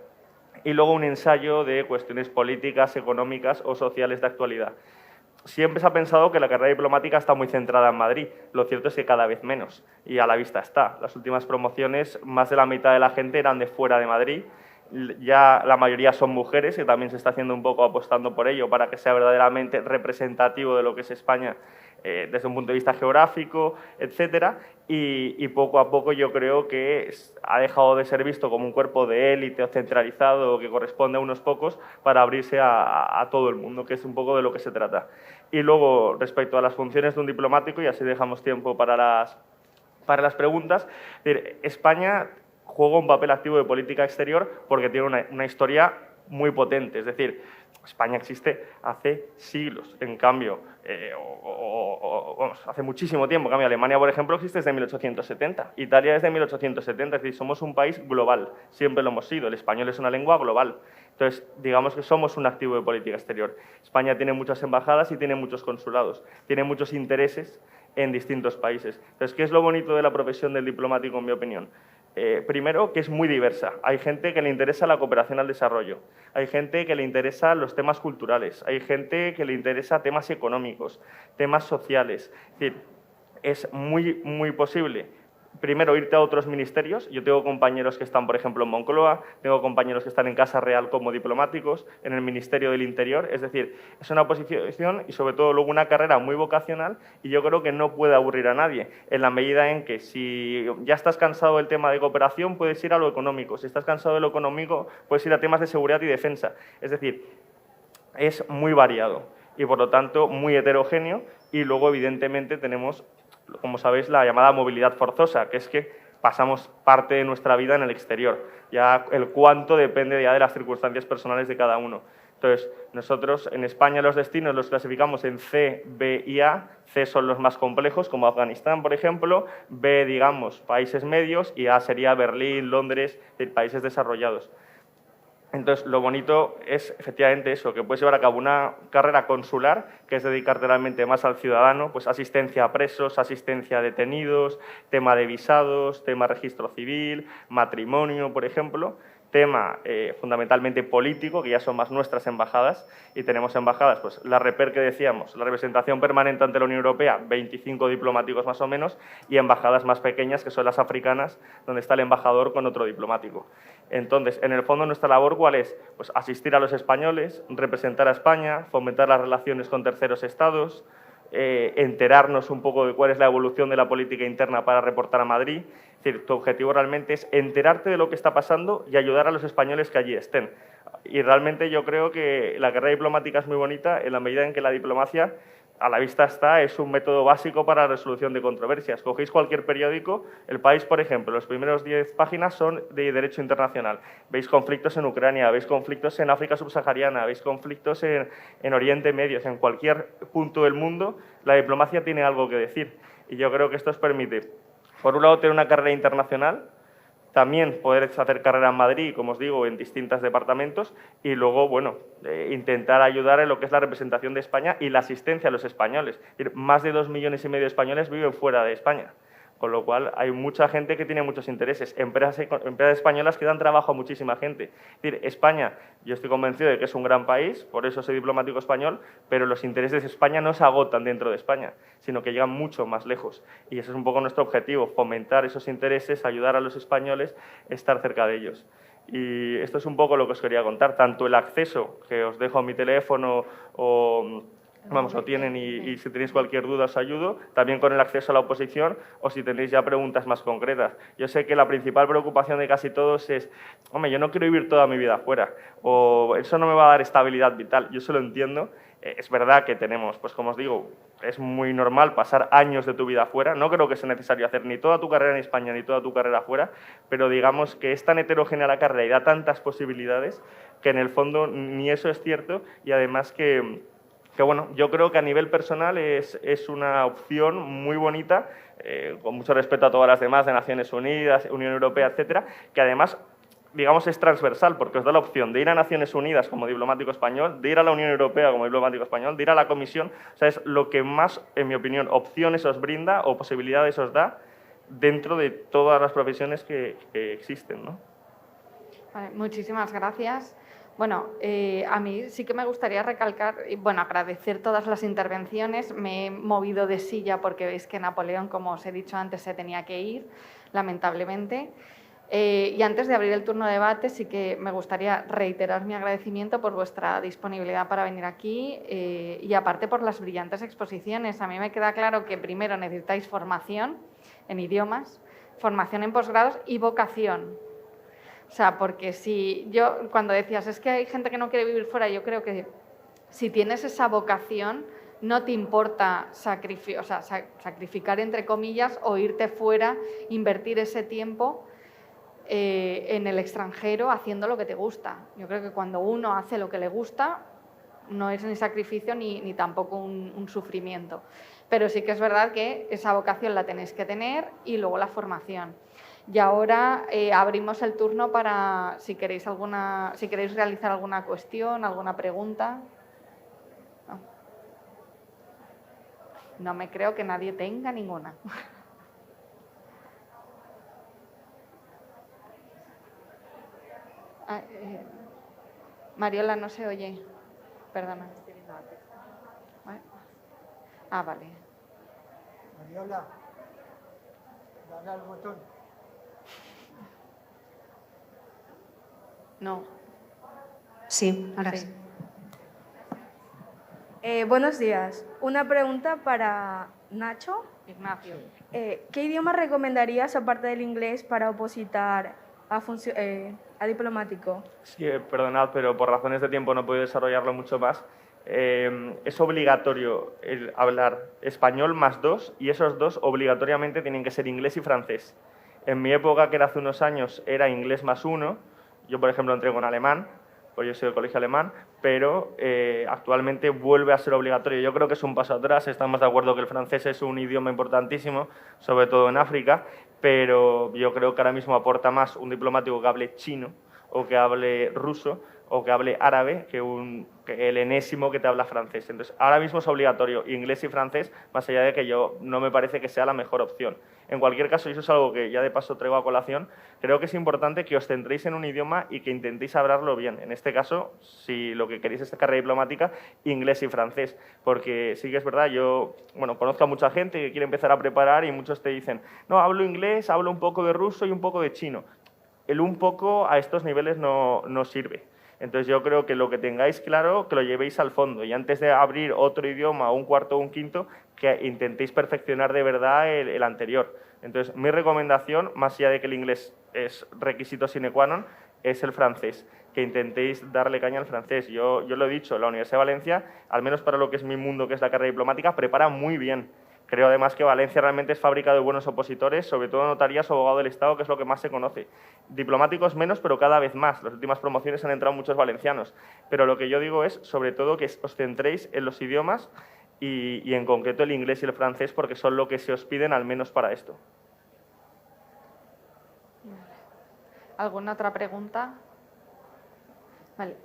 y luego un ensayo de cuestiones políticas, económicas o sociales de actualidad. Siempre se ha pensado que la carrera diplomática está muy centrada en Madrid. Lo cierto es que cada vez menos, y a la vista está. Las últimas promociones, más de la mitad de la gente eran de fuera de Madrid. Ya la mayoría son mujeres, que también se está haciendo un poco apostando por ello para que sea verdaderamente representativo de lo que es España desde un punto de vista geográfico, etcétera, y poco a poco yo creo que ha dejado de ser visto como un cuerpo de élite o centralizado que corresponde a unos pocos para abrirse a todo el mundo, que es un poco de lo que se trata. Y luego, respecto a las funciones de un diplomático, y así dejamos tiempo para las preguntas, España juega un papel activo de política exterior porque tiene una historia muy potente, es decir, España existe hace siglos, en cambio, hace muchísimo tiempo, en cambio, Alemania, por ejemplo, existe desde 1870, Italia desde 1870, es decir, somos un país global, siempre lo hemos sido, el español es una lengua global, entonces, digamos que somos un activo de política exterior. España tiene muchas embajadas y tiene muchos consulados, tiene muchos intereses en distintos países. Entonces, ¿qué es lo bonito de la profesión del diplomático, en mi opinión? Primero, que es muy diversa. Hay gente que le interesa la cooperación al desarrollo, hay gente que le interesa los temas culturales, hay gente que le interesa temas económicos, temas sociales. Es decir, es muy posible primero irte a otros ministerios. Yo tengo compañeros que están, por ejemplo, en Moncloa, tengo compañeros que están en Casa Real como diplomáticos, en el Ministerio del Interior, es decir, es una posición y sobre todo luego una carrera muy vocacional y yo creo que no puede aburrir a nadie, en la medida en que si ya estás cansado del tema de cooperación puedes ir a lo económico, si estás cansado de lo económico puedes ir a temas de seguridad y defensa, es decir, es muy variado y por lo tanto muy heterogéneo y luego evidentemente tenemos, como sabéis, la llamada movilidad forzosa, que es que pasamos parte de nuestra vida en el exterior. Ya el cuánto depende ya de las circunstancias personales de cada uno. Entonces, nosotros en España los destinos los clasificamos en C, B y A. C son los más complejos, como Afganistán, por ejemplo. B, digamos, países medios. Y A sería Berlín, Londres, países desarrollados. Entonces, lo bonito es efectivamente eso, que puedes llevar a cabo una carrera consular, que es dedicarte realmente más al ciudadano, pues asistencia a presos, asistencia a detenidos, tema de visados, tema registro civil, matrimonio, por ejemplo, tema fundamentalmente político, que ya son más nuestras embajadas, y tenemos embajadas, pues la REPER que decíamos, la representación permanente ante la Unión Europea, 25 diplomáticos más o menos, y embajadas más pequeñas, que son las africanas, donde está el embajador con otro diplomático. Entonces, en el fondo, nuestra labor, ¿cuál es? Pues asistir a los españoles, representar a España, fomentar las relaciones con terceros estados, enterarnos un poco de cuál es la evolución de la política interna para reportar a Madrid. Es decir, tu objetivo realmente es enterarte de lo que está pasando y ayudar a los españoles que allí estén. Y realmente yo creo que la carrera diplomática es muy bonita en la medida en que la diplomacia, a la vista está, es un método básico para la resolución de controversias. Cogéis cualquier periódico, El País, por ejemplo, los primeros 10 páginas son de derecho internacional. Veis conflictos en Ucrania, veis conflictos en África subsahariana, veis conflictos en Oriente Medio, en cualquier punto del mundo, la diplomacia tiene algo que decir. Y yo creo que esto os permite, por un lado, tener una carrera internacional, también poder hacer carrera en Madrid, como os digo, en distintos departamentos y luego, bueno, intentar ayudar en lo que es la representación de España y la asistencia a los españoles. Más de 2,5 millones de españoles viven fuera de España, con lo cual hay mucha gente que tiene muchos intereses, empresas españolas que dan trabajo a muchísima gente. Es decir, España, yo estoy convencido de que es un gran país, por eso soy diplomático español, pero los intereses de España no se agotan dentro de España, sino que llegan mucho más lejos. Y ese es un poco nuestro objetivo, fomentar esos intereses, ayudar a los españoles, estar cerca de ellos. Y esto es un poco lo que os quería contar, tanto el acceso, que os dejo mi teléfono o... Vamos, lo tienen y si tenéis cualquier duda os ayudo, también con el acceso a la oposición o si tenéis ya preguntas más concretas. Yo sé que la principal preocupación de casi todos es, hombre, yo no quiero vivir toda mi vida fuera o eso no me va a dar estabilidad vital. Yo se lo entiendo. Es verdad que tenemos, pues como os digo, es muy normal pasar años de tu vida fuera. No creo que sea necesario hacer ni toda tu carrera en España ni toda tu carrera fuera, pero digamos que es tan heterogénea la carrera y da tantas posibilidades que en el fondo ni eso es cierto y además que bueno, yo creo que a nivel personal es una opción muy bonita, con mucho respeto a todas las demás, de Naciones Unidas, Unión Europea, etcétera, que además, digamos, es transversal, porque os da la opción de ir a Naciones Unidas como diplomático español, de ir a la Unión Europea como diplomático español, de ir a la Comisión. O sea, es lo que más, en mi opinión, opciones os brinda o posibilidades os da dentro de todas las profesiones que existen, ¿no? Vale, muchísimas gracias. Bueno, a mí sí que me gustaría recalcar, bueno, agradecer todas las intervenciones. Me he movido de silla porque veis que Napoleón, como os he dicho antes, se tenía que ir, lamentablemente. Y antes de abrir el turno de debate, sí que me gustaría reiterar mi agradecimiento por vuestra disponibilidad para venir aquí y aparte por las brillantes exposiciones. A mí me queda claro que primero necesitáis formación en idiomas, formación en posgrados y vocación. O sea, porque si yo, cuando decías, es que hay gente que no quiere vivir fuera, yo creo que si tienes esa vocación, no te importa sacrificar, entre comillas, o irte fuera, invertir ese tiempo en el extranjero haciendo lo que te gusta. Yo creo que cuando uno hace lo que le gusta, no es ni sacrificio ni tampoco un sufrimiento. Pero sí que es verdad que esa vocación la tenéis que tener y luego la formación. Y ahora abrimos el turno para si queréis realizar alguna cuestión, alguna pregunta. No me creo que nadie tenga ninguna. Mariola, no se oye. Perdona. Ah, vale. Mariola, dale al botón. No. Sí, ahora Sí. sí. Buenos días. Una pregunta para Nacho. Ignacio. ¿Qué idioma recomendarías, aparte del inglés, para opositar a diplomático? Sí, perdonad, pero por razones de tiempo no puedo desarrollarlo mucho más. Es obligatorio hablar español más 2 y esos 2 obligatoriamente tienen que ser inglés y francés. En mi época, que era hace unos años, era inglés más 1. Yo, por ejemplo, entré con alemán, pues yo soy del colegio alemán, pero actualmente vuelve a ser obligatorio. Yo creo que es un paso atrás. Estamos de acuerdo que el francés es un idioma importantísimo, sobre todo en África, pero yo creo que ahora mismo aporta más un diplomático que hable chino o que hable ruso o que hable árabe que el enésimo que te habla francés. Entonces, ahora mismo es obligatorio inglés y francés, más allá de que yo no me parece que sea la mejor opción. En cualquier caso, y eso es algo que ya de paso traigo a colación, creo que es importante que os centréis en un idioma y que intentéis hablarlo bien. En este caso, si lo que queréis es carrera diplomática, inglés y francés, porque sí que es verdad, yo conozco a mucha gente que quiere empezar a preparar y muchos te dicen, no, hablo inglés, hablo un poco de ruso y un poco de chino. El un poco a estos niveles no sirve. Entonces yo creo que lo que tengáis claro, que lo llevéis al fondo y antes de abrir otro idioma, un cuarto o un quinto, que intentéis perfeccionar de verdad el anterior. Entonces mi recomendación, más allá de que el inglés es requisito sine qua non, es el francés, que intentéis darle caña al francés. Yo lo he dicho, la Universidad de Valencia, al menos para lo que es mi mundo, que es la carrera diplomática, prepara muy bien. Creo además que Valencia realmente es fábrica de buenos opositores, sobre todo notarías o abogado del Estado, que es lo que más se conoce. Diplomáticos menos, pero cada vez más. Las últimas promociones han entrado muchos valencianos. Pero lo que yo digo es, sobre todo, que os centréis en los idiomas y en concreto el inglés y el francés, porque son lo que se os piden al menos para esto. ¿Alguna otra pregunta? Vale.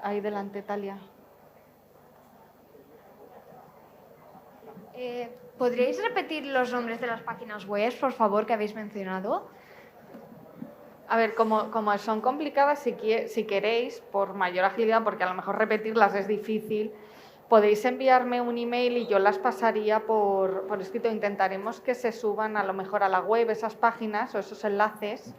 Ahí delante, Talia. ¿Podríais repetir los nombres de las páginas web, por favor, que habéis mencionado? A ver, como son complicadas, si queréis, por mayor agilidad, porque a lo mejor repetirlas es difícil, podéis enviarme un email y yo las pasaría por escrito. Intentaremos que se suban a lo mejor a la web esas páginas o esos enlaces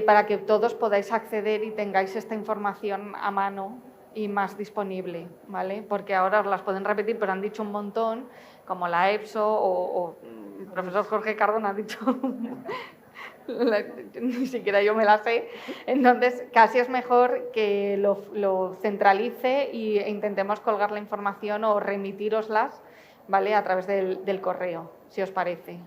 para que todos podáis acceder y tengáis esta información a mano y más disponible, ¿vale? Porque ahora os las pueden repetir, pero han dicho un montón, como la EPSO o el profesor Jorge Cardona ha dicho... ni siquiera yo me la sé. Entonces, casi es mejor que lo centralice e intentemos colgar la información o remitíroslas, ¿vale? A través del correo, si os parece.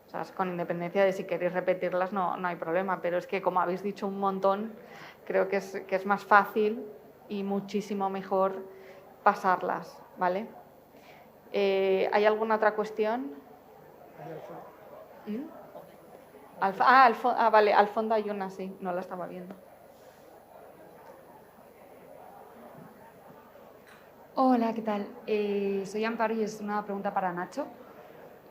O sea, con independencia de si queréis repetirlas, no hay problema, pero es que como habéis dicho un montón, creo que es más fácil y muchísimo mejor pasarlas, ¿vale? ¿Hay alguna otra cuestión? Vale, al fondo hay una, sí, no la estaba viendo. Hola, ¿qué tal? Soy Amparo y es una pregunta para Nacho.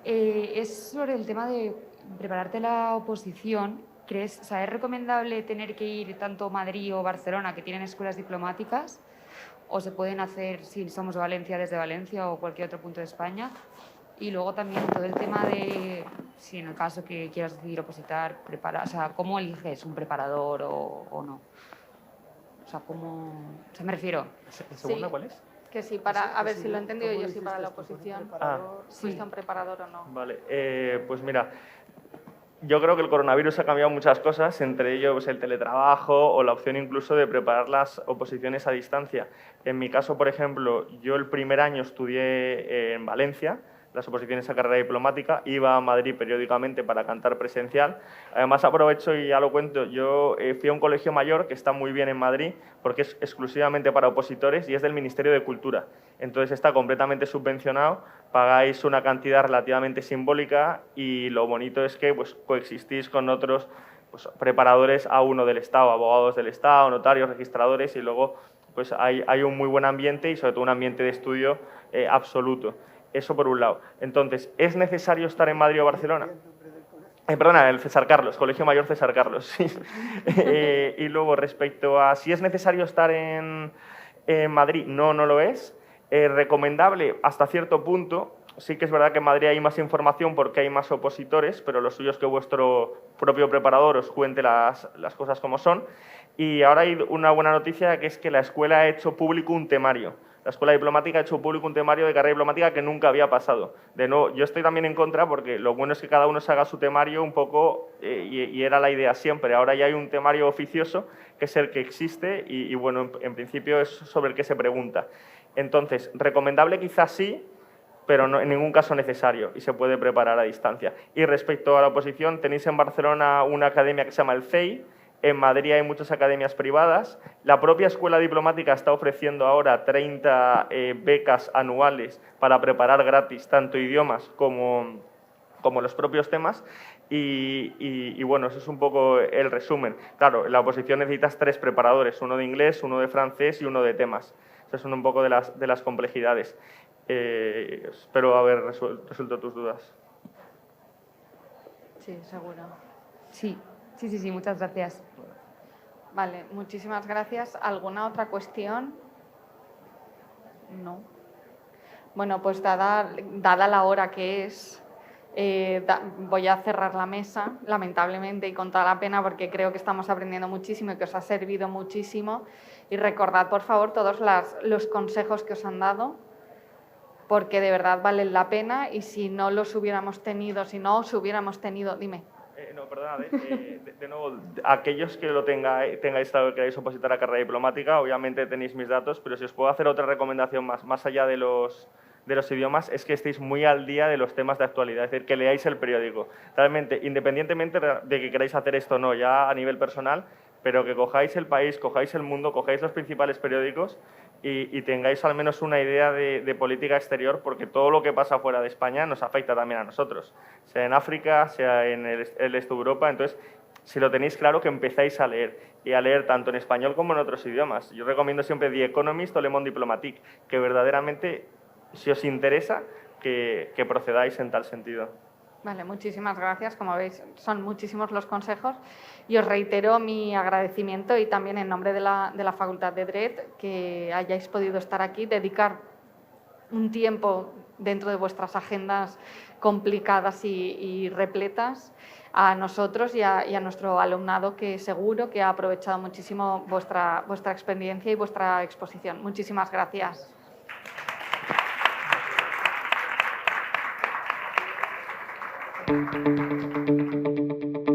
Es sobre el tema de prepararte la oposición, ¿crees, o sea, es recomendable tener que ir tanto a Madrid o Barcelona, que tienen escuelas diplomáticas, o se pueden hacer, si somos de Valencia, desde Valencia o cualquier otro punto de España? Y luego también todo el tema de, si en el caso que quieras decidir opositar, o sea, ¿cómo eliges un preparador o no? O sea, ¿cómo...? O sea, me refiero... ¿La segunda Sí. cuál es? Que sí, a ver si lo he entendido yo, sí, para la ¿Cómo hiciste oposición. preparador? ¿Fuiste un preparador o no? Vale, pues mira, yo creo que el coronavirus ha cambiado muchas cosas, entre ellos pues, el teletrabajo o la opción incluso de preparar las oposiciones a distancia. En mi caso, por ejemplo, yo el primer año estudié en Valencia, las oposiciones a carrera diplomática, iba a Madrid periódicamente para cantar presencial. Además, aprovecho y ya lo cuento, yo fui a un colegio mayor que está muy bien en Madrid porque es exclusivamente para opositores y es del Ministerio de Cultura. Entonces está completamente subvencionado, pagáis una cantidad relativamente simbólica y lo bonito es que pues, coexistís con otros pues, preparadores A1 del Estado, abogados del Estado, notarios, registradores y luego pues, hay un muy buen ambiente y sobre todo un ambiente de estudio absoluto. Eso por un lado. Entonces, ¿es necesario estar en Madrid o Barcelona? Perdona, el César Carlos, Colegio Mayor César Carlos, sí. Y luego, respecto a si es necesario estar en Madrid, no lo es. Recomendable hasta cierto punto. Sí que es verdad que en Madrid hay más información porque hay más opositores, pero lo suyo es que vuestro propio preparador os cuente las cosas como son. Y ahora hay una buena noticia, que es que la escuela ha hecho público un temario. La Escuela Diplomática ha hecho público un temario de carrera diplomática que nunca había pasado. De nuevo, yo estoy también en contra porque lo bueno es que cada uno se haga su temario un poco, y era la idea siempre. Ahora ya hay un temario oficioso, que es el que existe y bueno, en principio es sobre el que se pregunta. Entonces, recomendable quizás sí, pero no, en ningún caso necesario y se puede preparar a distancia. Y respecto a la oposición, tenéis en Barcelona una academia que se llama el CEI. En Madrid hay muchas academias privadas. La propia Escuela Diplomática está ofreciendo ahora 30 becas anuales para preparar gratis tanto idiomas como los propios temas. Y bueno, eso es un poco el resumen. Claro, en la oposición necesitas 3 preparadores, uno de inglés, uno de francés y uno de temas. Esas son un poco de las complejidades. Espero haber resuelto tus dudas. Sí, seguro. Sí, muchas gracias. Vale, muchísimas gracias. ¿Alguna otra cuestión? No. Bueno, pues dada la hora que es, voy a cerrar la mesa, lamentablemente y con toda la pena, porque creo que estamos aprendiendo muchísimo y que os ha servido muchísimo. Y recordad, por favor, todos los consejos que os han dado, porque de verdad valen la pena y si no os hubiéramos tenido, dime. No, perdonad, de nuevo, aquellos que lo tengáis claro que queráis opositar a carrera diplomática, obviamente tenéis mis datos, pero si os puedo hacer otra recomendación más allá de los idiomas, es que estéis muy al día de los temas de actualidad, es decir, que leáis el periódico. Realmente, independientemente de que queráis hacer esto o no, ya a nivel personal, pero que cojáis El País, cojáis El Mundo, cojáis los principales periódicos y tengáis al menos una idea de política exterior, porque todo lo que pasa fuera de España nos afecta también a nosotros, sea en África, sea en el este de Europa. Entonces, si lo tenéis claro, que empezáis a leer, y a leer tanto en español como en otros idiomas. Yo recomiendo siempre The Economist o Le Monde Diplomatique, que verdaderamente, si os interesa, que procedáis en tal sentido. Vale, muchísimas gracias. Como veis, son muchísimos los consejos y os reitero mi agradecimiento y también en nombre de la Facultad de Dret que hayáis podido estar aquí, dedicar un tiempo dentro de vuestras agendas complicadas y repletas a nosotros y a nuestro alumnado, que seguro que ha aprovechado muchísimo vuestra experiencia y vuestra exposición. Muchísimas gracias. Thank you.